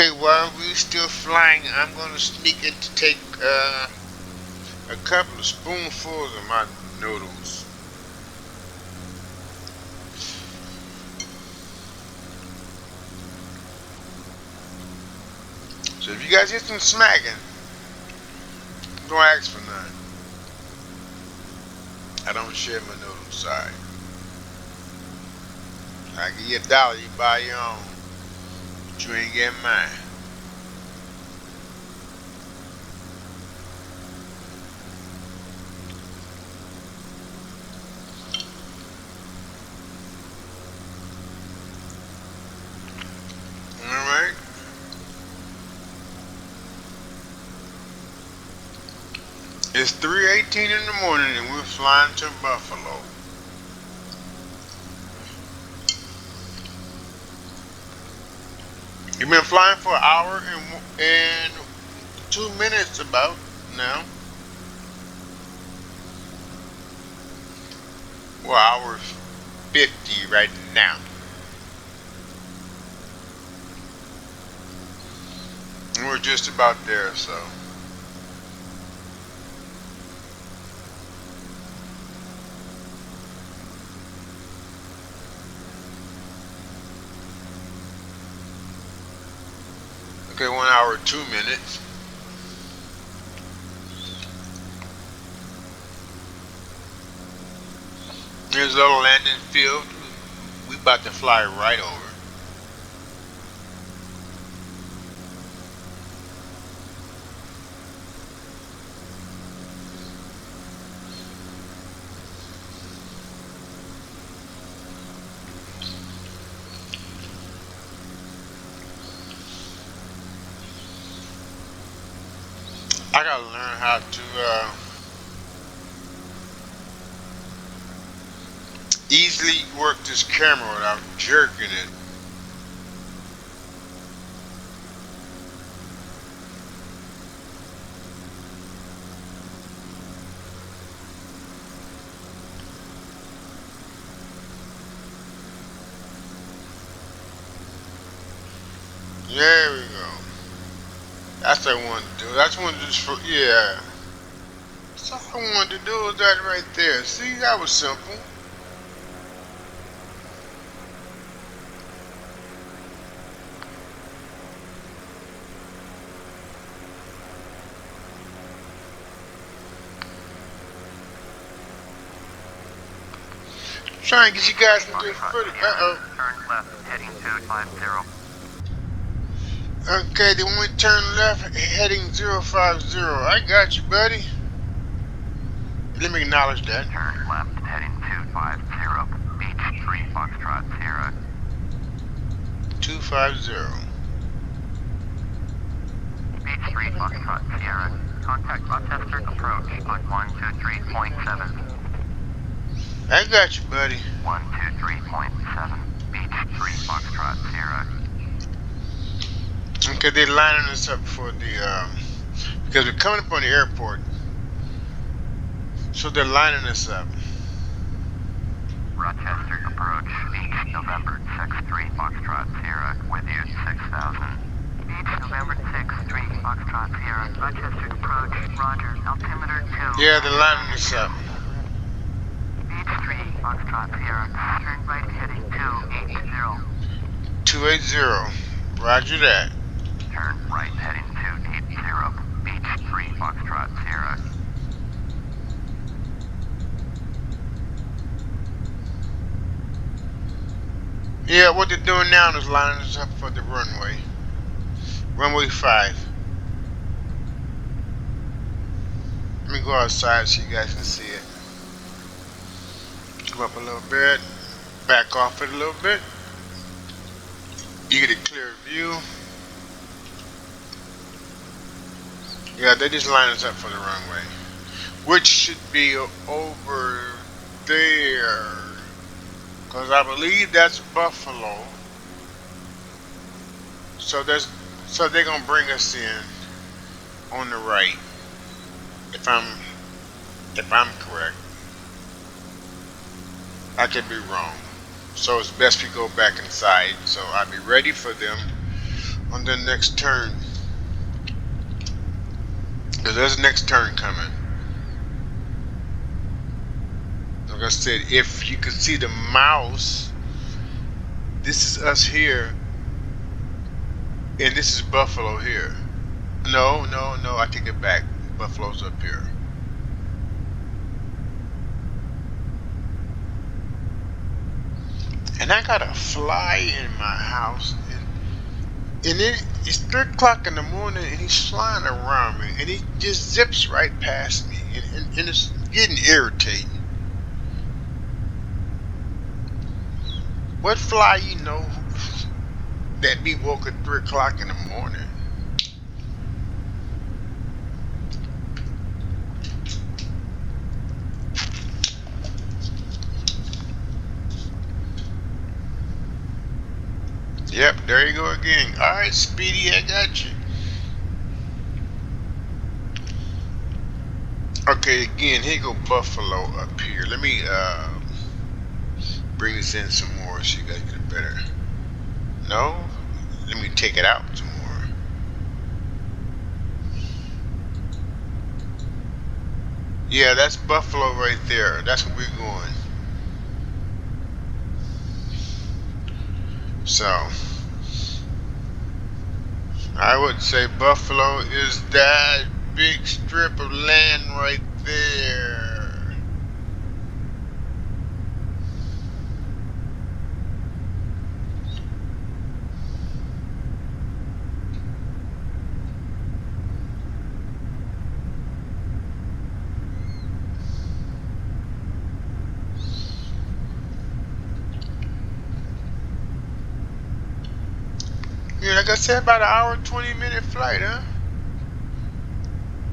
Okay, while we still flying, I'm gonna sneak in to take a couple of spoonfuls of my noodles. So if you guys get some smacking, don't ask for none. I don't share my noodles, sorry. I give you $1, you buy your own, but you ain't getting mine. Alright? It's 3:18 in the morning and we're flying to Buffalo. You've been flying for an hour and 2 minutes about now. Well, hour 50 right now. And we're just about there, so. Okay, 1 hour, 2 minutes. Here's a little landing field. We about to fly right over. I gotta learn how to easily work this camera without jerking it. There we go. That's what I wanted to do. That's one just for, yeah. That's all I wanted to do was that right there. See, that was simple. Trying to get you guys some good footage. Turn left, heading 250. Okay, they want me to turn left, heading 050. I got you, buddy. Let me acknowledge that. Turn left, heading 250. Beach 3 Foxtrot Sierra. 250. Beach 3 Foxtrot Sierra. Contact Rochester approach on 123.7. I got you, buddy. 123.7. Beach 3 Foxtrot Sierra. Okay, they're lining us up for the, because we're coming up on the airport. So they're lining us up. Rochester approach. Beach November 63 Foxtrot Sierra. With you 6000. Beach November 63 Foxtrot Sierra. Rochester approach. Roger. Altimeter 2. Yeah, they're lining us up. Beach 3 Foxtrot Sierra. Turn right heading 280. 280. Roger that. Turn right heading 280. Beach 3 Foxtrot Sierra. Yeah, what they're doing now is lining us up for the runway. Runway 5. Let me go outside so you guys can see it. Come up a little bit. Back off it a little bit. You get a clear view. Yeah, they just line us up for the runway. Which should be over there. Because I believe that's Buffalo. So they're gonna bring us in on the right. If I'm correct. I could be wrong. So it's best we go back inside. So I'll be ready for them on the next turn. Because there's a next turn coming. Like I said, if you can see the mouse, this is us here, and this is Buffalo here. No, no, no, I take it back. Buffalo's up here. And I got a fly in my house, and then it's 3 o'clock in the morning, and he's flying around me, and he just zips right past me, and it's getting irritating. What fly you know that be woke at 3 o'clock in the morning? Yep, there you go again. All right, Speedy, I got you. Okay, again, here go Buffalo up here. Let me bring this in some more so you guys get it better. No, let me take it out some more. Yeah, that's Buffalo right there. That's where we're going. So, I would say Buffalo is that big strip of land right there. Yeah, like I said, about an hour, 20-minute flight, huh?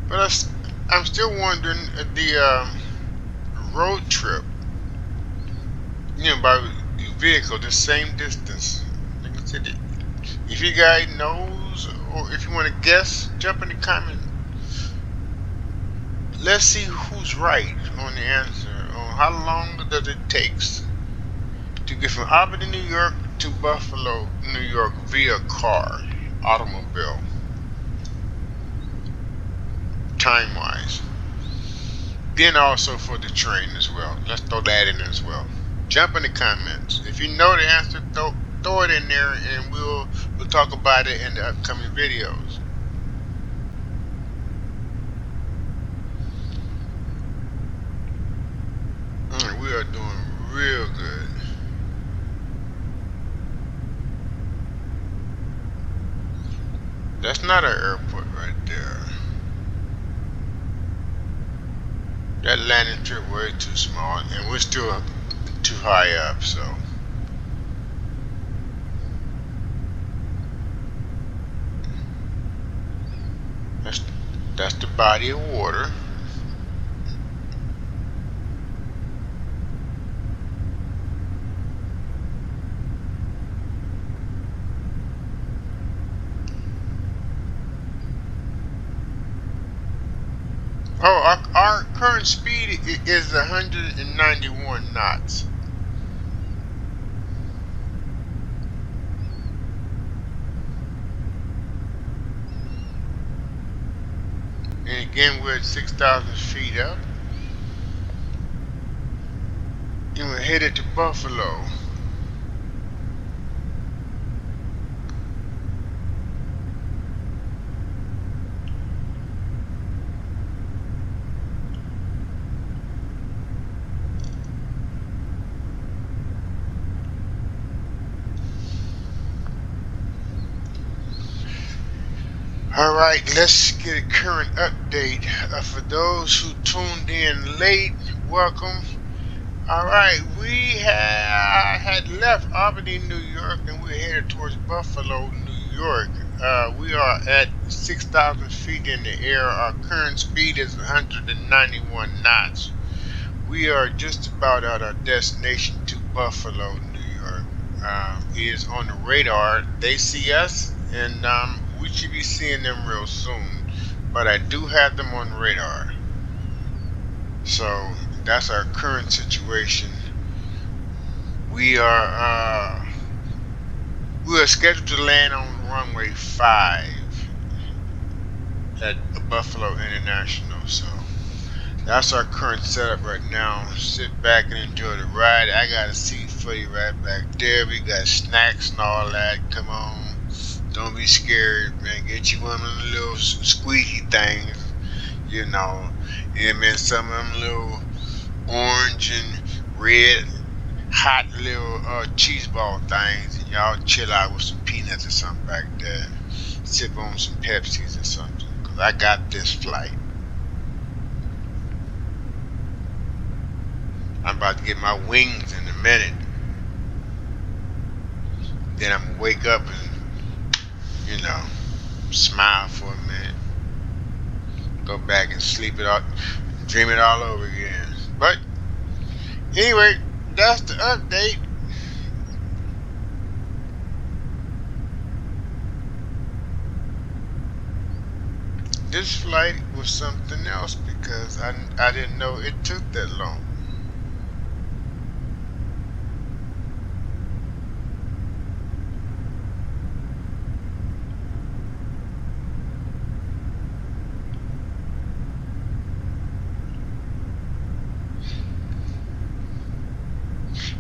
But I'm still wondering the road trip. By vehicle, the same distance. Like I said, if you guys knows or if you want to guess, jump in the comment. Let's see who's right on the answer. On how long does it take to get from Albany, New York to Buffalo, New York via car, automobile, time wise. Then also for the train as well. Let's throw that in as well. Jump in the comments. If you know the answer, throw it in there, and we'll talk about it in the upcoming videos. We are doing real good. That's not our airport right there. That landing strip way too small, and we're still too high up, so. That's the body of water. Oh, our current speed is 191 knots. And again, we're at 6,000 feet up. And we're headed to Buffalo. Alright, let's get a current update. For those who tuned in late, welcome. Alright, we had left Albany, New York, and we're headed towards Buffalo, New York. We are at 6,000 feet in the air. Our current speed is 191 knots. We are just about at our destination to Buffalo, New York. It is on the radar. They see us, and we should be seeing them real soon. But I do have them on radar. So that's our current situation. We are We are scheduled to land on runway 5 at Buffalo International. So that's our current setup right now. Sit back and enjoy the ride. I got a seat for you right back there. We got snacks and all that. Come on. Don't be scared, man. Get you one of them little squeaky things, you know. And then some of them little orange and red hot little cheese ball things, and y'all chill out with some peanuts or something back there. Sip on some Pepsis or something, cause I got this flight. I'm about to get my wings in a minute. Then I'm gonna wake up and, smile for a minute. Go back and sleep it out, dream it all over again. But anyway, that's the update. This flight was something else because I didn't know it took that long.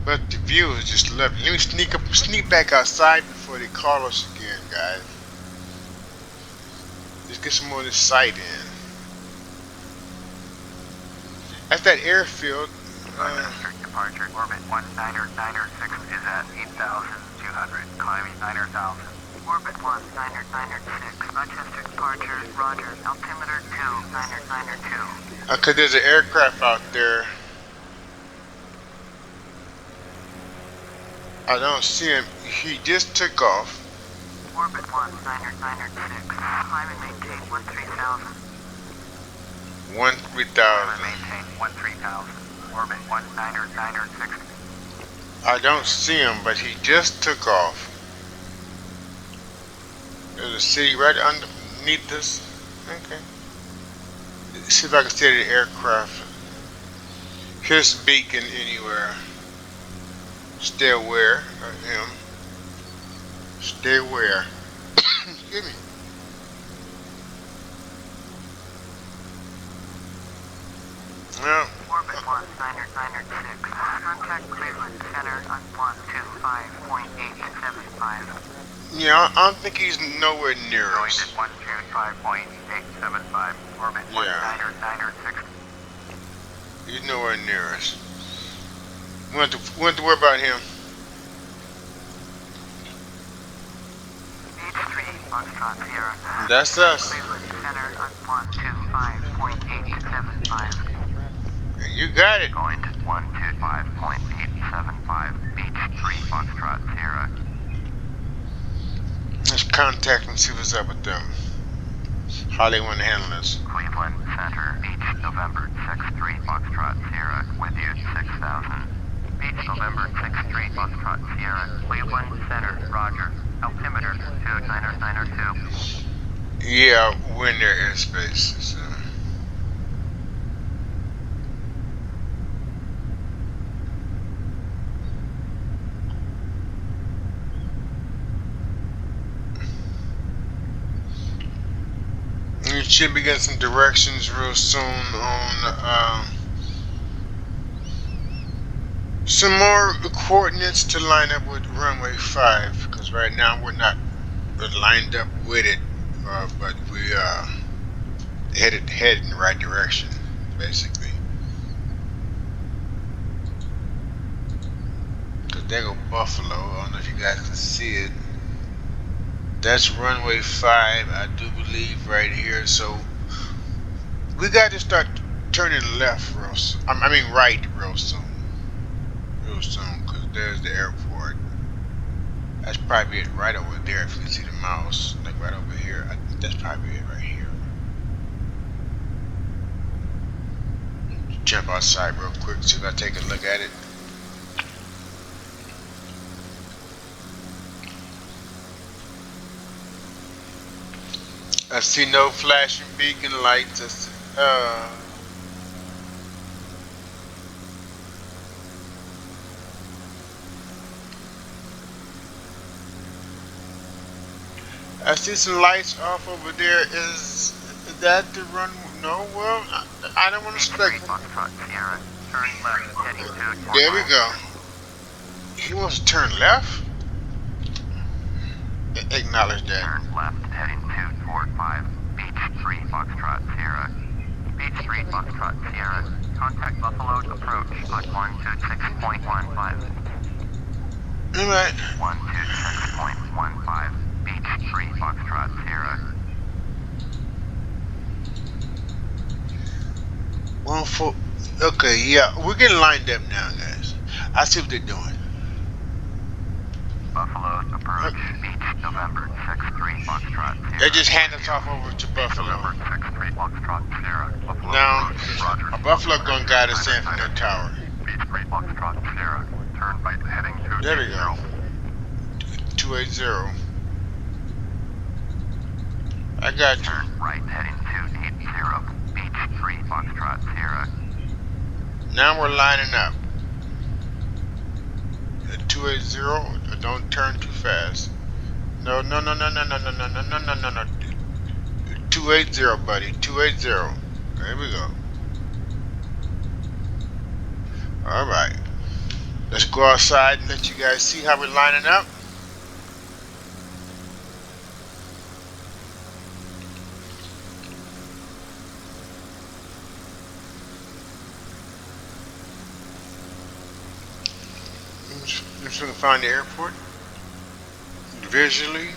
But the view is just lovely. Let me sneak back outside before they call us again, guys. Let's get some more of this sight in. That's that airfield. District departure, orbit 19906 is at 8,200, climbing 9,000. Orbit 19906, Rochester departure, roger, altimeter 2, 992. Cause there's an aircraft out there. I don't see him. He just took off. Orbit 19906, climb and maintain 13,000. 13000. Maintain 13,000. Orbit 19906. I don't see him, but he just took off. There's a city right underneath us. Okay. Let's see if I can see the aircraft. Here's the beacon anywhere. Stay aware of him. Stay aware. Excuse me. Well, Orbit 19906, contact Cleveland Center on 125.875. yeah, I don't think he's nowhere near Going us. at 125.875. Orbit Yeah. 19906. He's nowhere near us. We don't have to worry about him. H3, Foxtrot Sierra. That's us. Cleveland Center on 125.875. You got it. Going to 125.875. Beach 3 Foxtrot Sierra. Let's contact them and see what's up with them. How they want to handle this. Cleveland Center. Beach November 63 Foxtrot Sierra. With you 6,000. Beach November 63 Foxtrot Sierra. Cleveland Center. Roger. Altimeter 29902. Yeah, we're in their airspace. So. We should be getting some directions real soon on some more coordinates to line up with runway 5, because right now we're not lined up with it, but we headed in the right direction, basically. Because there go Buffalo. I don't know if you guys can see it. That's runway 5, I do believe, right here. So we got to start turning left real soon. I mean right real soon. Real soon, because there's the airport. That's probably it right over there. If you can see the mouse, like right over here. I think that's probably it right here. Jump outside real quick, see if I take a look at it. I see no flashing beacon lights. I see some lights off over there. Is that the run? No, well, I don't want to Beach 3 spec. Foxtrot Sierra, turn left heading 245. There we go. He wants to turn left. Acknowledge that. Turn left heading 245. Beach 3 Foxtrot Sierra. Beach 3 Foxtrot Sierra. Contact Buffalo approach on 126.15. All right. 126.15. Beach 3 Foxtrot Sierra. 1-4. Okay, yeah, we're getting lined up now, guys. I see what they're doing. Buffalo approach. Beach November 6-3 Foxtrot Sierra. They just hand us off over to Buffalo. November 6-3 Foxtrot Sierra. Buffalo Now, approach. Roger. a Buffalo gonna guide us in from their tower. Beach 3 Foxtrot Sierra. Turn right heading 280. There we go. 280. I got you. Turn right heading 280. Beach 3 Foxtrot Sierra. Now we're lining up. At 280. Don't turn too fast. No. 280, buddy. 280. There we go. All right. Let's go outside and let you guys see how we're lining up. I'm just going to find the airport visually.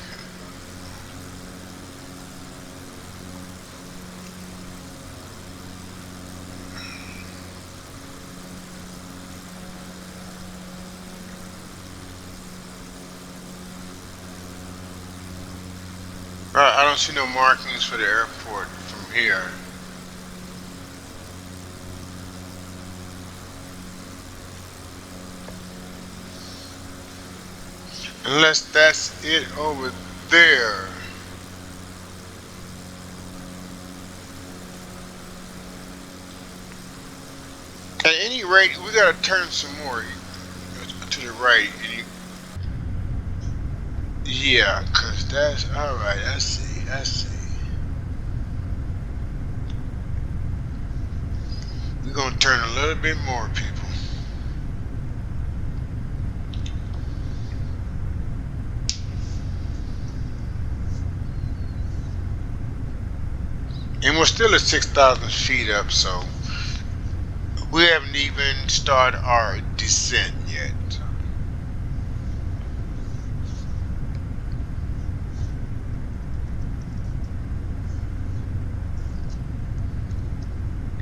I don't see no markings for the airport from here. Unless that's it over there. At any rate, we gotta turn some more to the right. And yeah, cause that's alright. I see. We're gonna turn a little bit more, people. And we're still at 6,000 feet up, so we haven't even started our descent yet.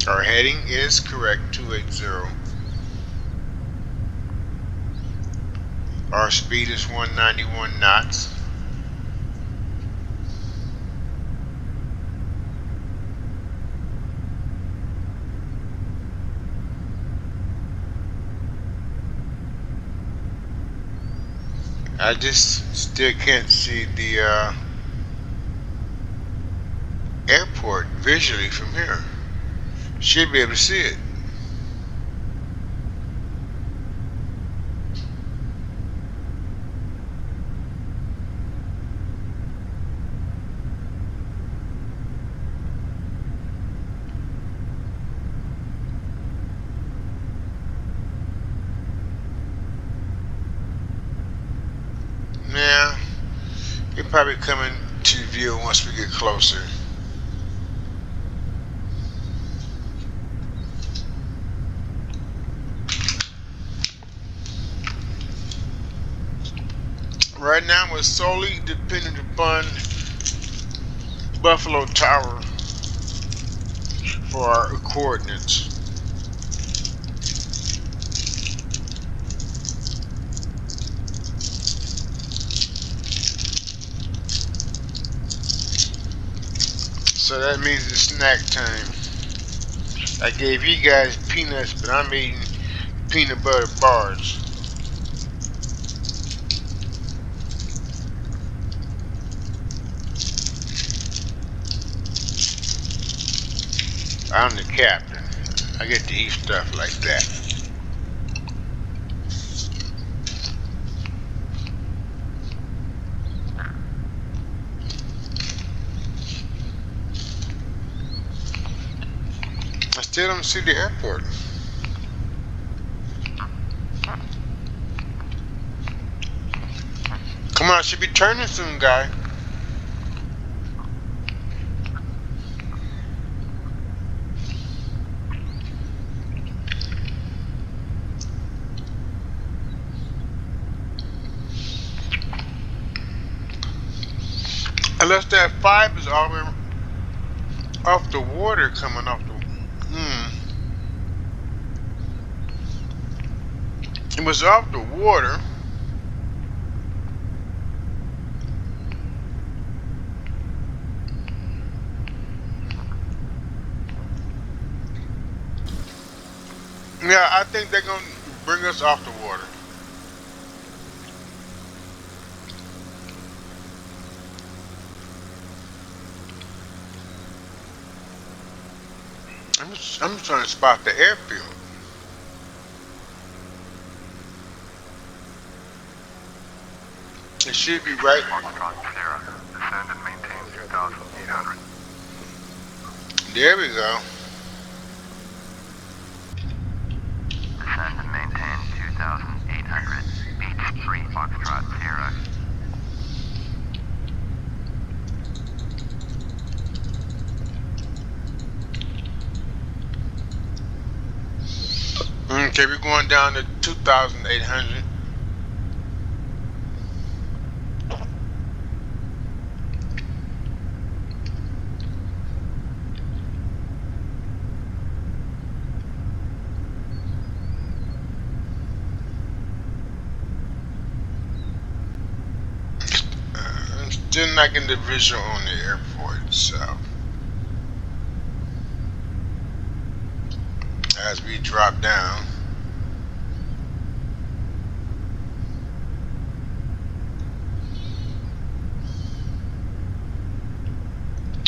Our heading is correct, 280. Our speed is 191 knots. I just still can't see the airport visually from here. Should be able to see it. Yeah, it'll probably come into view once we get closer. Right now we're solely dependent upon Buffalo Tower for our coordinates. So that means it's snack time. I gave you guys peanuts, but I'm eating peanut butter bars. I'm the captain. I get to eat stuff like that. still don't see the airport. Come on, I should be turning soon, guy. Unless that 5 is all the way off the water coming off the... It was off the water. Yeah, I think they're going to bring us off the water. I'm just trying to spot the airfield. It should be right. Sierra, descend and maintain 2,800. There we go. Descend and maintain 2,800. Beach 3 Foxtrot Sierra. Okay, we're going down to 2,800. Still not getting the visual on the airport itself. As we drop down.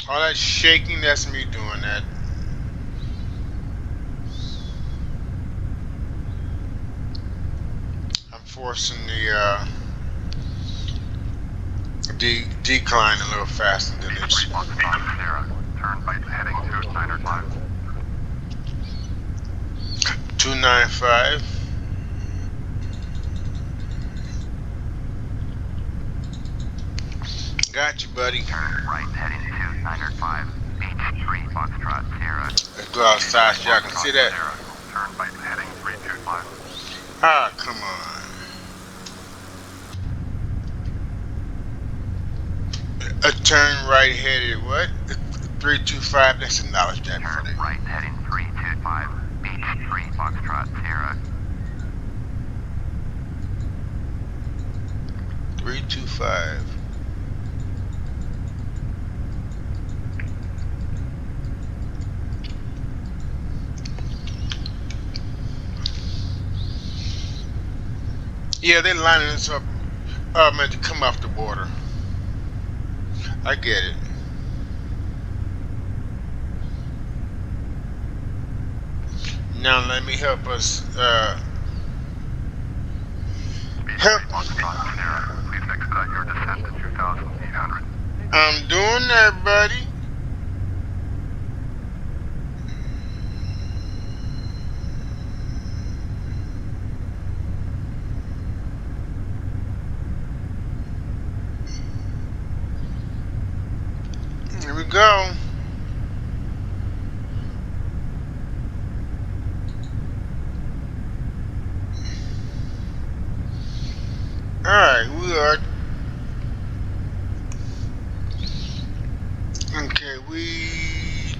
All that shaking, that's me doing that. I'm forcing the decline a little faster than it should. Sierra, turn right heading 295. 295. Got you, buddy. Turn right heading 295. Beach 3 Foxtrot Sierra. Let's go outside so y'all can see that. Turn right heading 325. Ah, come on. A turn right headed what? 325, that's a knowledge that for Turn right heading 325. Beach 3 Foxtrot Sierra. 325. Yeah, they're lining us up man, to come off the border. I get it. Now let me help us help. Please expedite your descent to 2,800. I'm doing that, buddy. Here we go. Alright, we are. Okay, we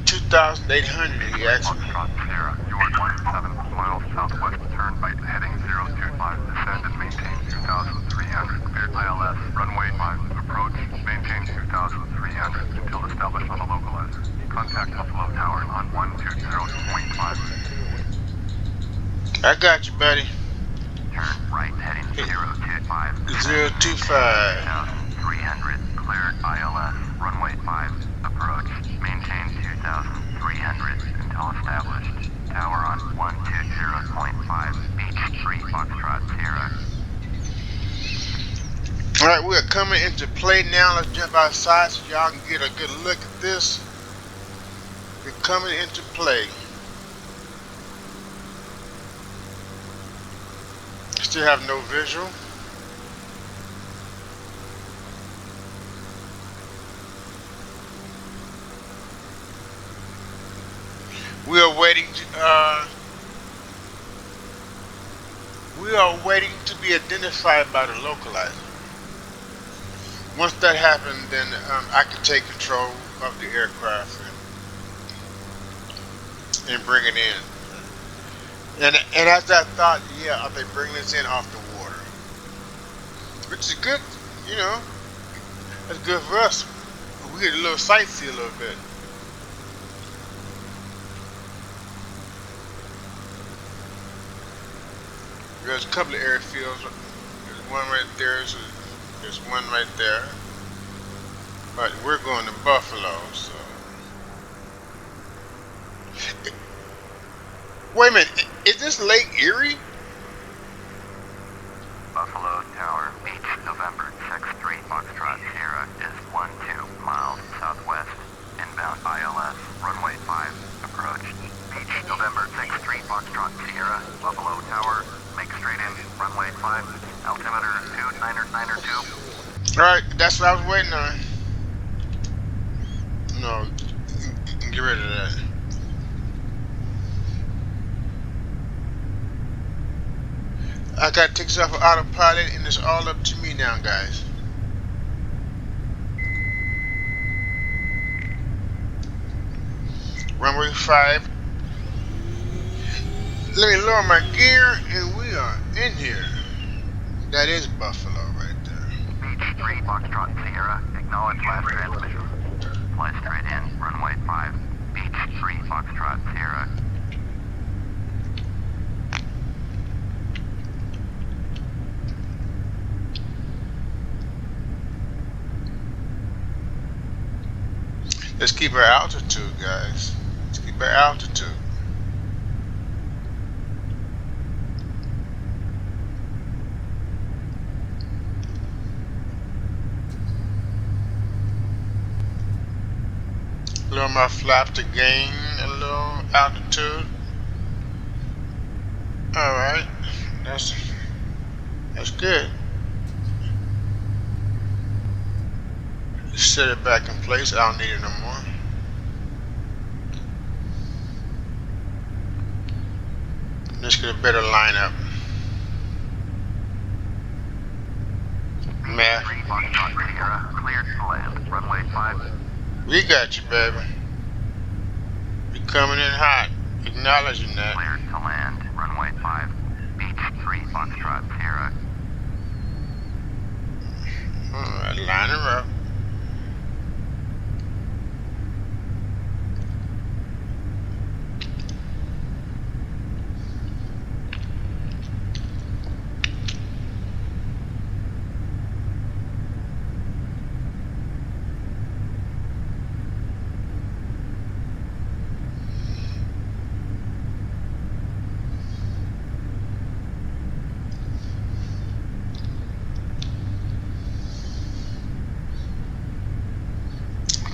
2,800 he asked me. Sierra, you are 27 miles southwest, turn right heading 025, descend and maintain 2,300, clear ILS, runway 5, approach, maintain 2,300 until established on a localizer. Contact Buffalo Tower on 120.5. I got you, buddy. Turn right heading 025. 025. 2,300, cleared ILS, runway 5, approach, maintain 2,300 until established. Tower on 120.5, Beach 3 Foxtrot Sierra. Alright, we're coming into play now. Let's jump outside so y'all can get a good look at this. We're coming into play. Still have no visual. We are waiting. We are waiting to be identified by the localizer. Once that happens, then I can take control of the aircraft and bring it in. And as I thought, yeah, they bring this in off the water, which is good. You know, that's good for us. We get a little sightsee a little bit. There's a couple of airfields. There's one right there. There's one right there. But we're going to Buffalo, so. Wait a minute. Is this Lake Erie? Buffalo Tower Beach, November 6-3 Foxtrot Sierra is 12 miles southwest. Inbound ILS, runway 5, approach. Beach, November 6-3 Foxtrot Sierra, Buffalo Tower, make straight in, runway 5, altimeter 2992. Alright, that's what I was waiting on. No, get rid of that. I gotta take this off of autopilot, and it's all up to me now, guys. Runway 5. Let me lower my gear, and we are in here. That is Buffalo right there. Beach 3 Foxtrot Sierra, acknowledge last transmission. Fly straight in, runway 5. Beach 3 Foxtrot Sierra. Let's keep our altitude, guys. Let's keep our altitude. Lower my flap to gain a little altitude. Alright. That's good. Set it back in place. I don't need it no more. Let's get a better lineup. Man, Cleared to land, runway 5. we got you, baby. We coming in hot. Acknowledging that. Cleared to land, runway 5. Beach 3 Foxtrot Sierra. Alright, line her up.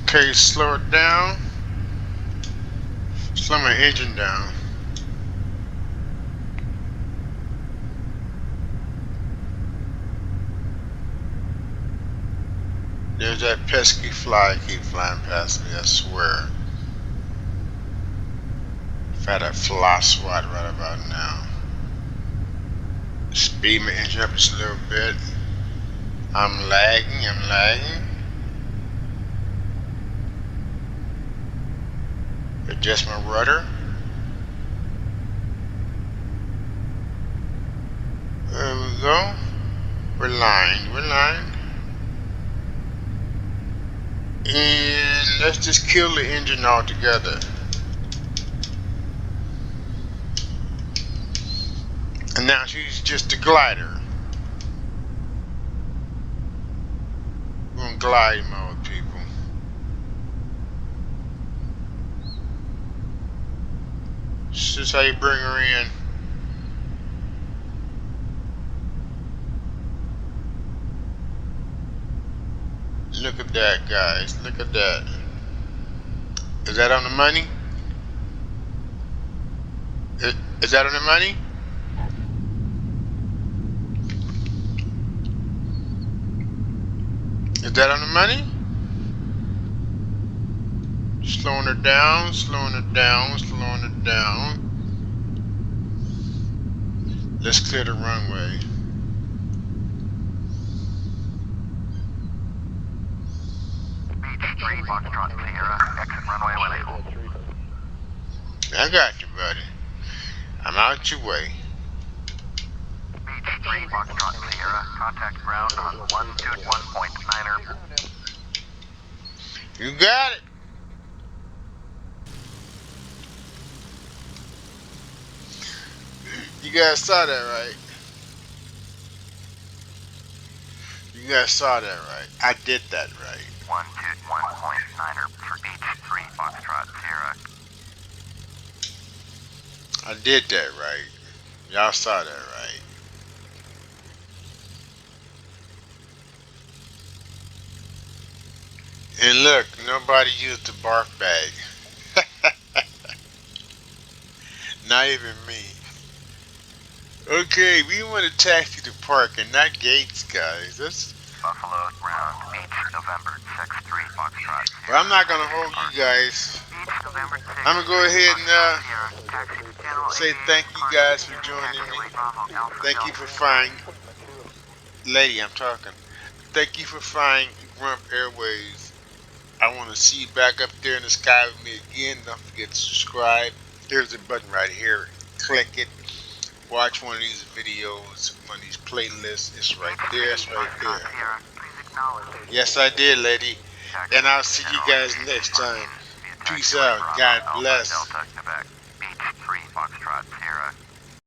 Okay, slow it down. Slow my engine down. There's that pesky fly keep flying past me, I swear. If I had a fly swat right about now. Speed my engine up just a little bit. I'm lagging. Adjust my rudder. There we go. We're lined. And let's just kill the engine altogether. And now she's just a glider. We're on glide mode, people. This is how you bring her in. Look at that, guys. Look at that. Is that on the money? Is that on the money? that on the money? Slowing it down, slowing it down, slowing it down. Let's clear the runway. Beach 3, Foxtrot Sierra, exit runway when able. I got you, buddy. I'm out your way. Beach 3, Foxtrot Sierra, contact ground on 121.9er. You got it. You guys saw that, right? You guys saw that, right? I did that right. 121.9er for Beach 3, Foxtrot Sierra. I did that right. Y'all saw that right. And look, nobody used the barf bag. Not even me. Okay, we want to taxi to park and not gates, guys. That's. Buffalo ground, Beach November 6-3, Foxtrot Sierra. But I'm not gonna hold you guys. Beach November 6. I'm gonna go ahead and Taxi to General say Aviation thank you guys for joining me. Thank you for flying, lady. I'm talking. Thank you for flying Grump Airways. I want to see you back up there in the sky with me again. Don't forget to subscribe. There's a button right here. Click it. Watch one of these videos, one of these playlists. It's right there. It's right there. Yes, I did, lady. And I'll see you guys next time. Peace out. God bless.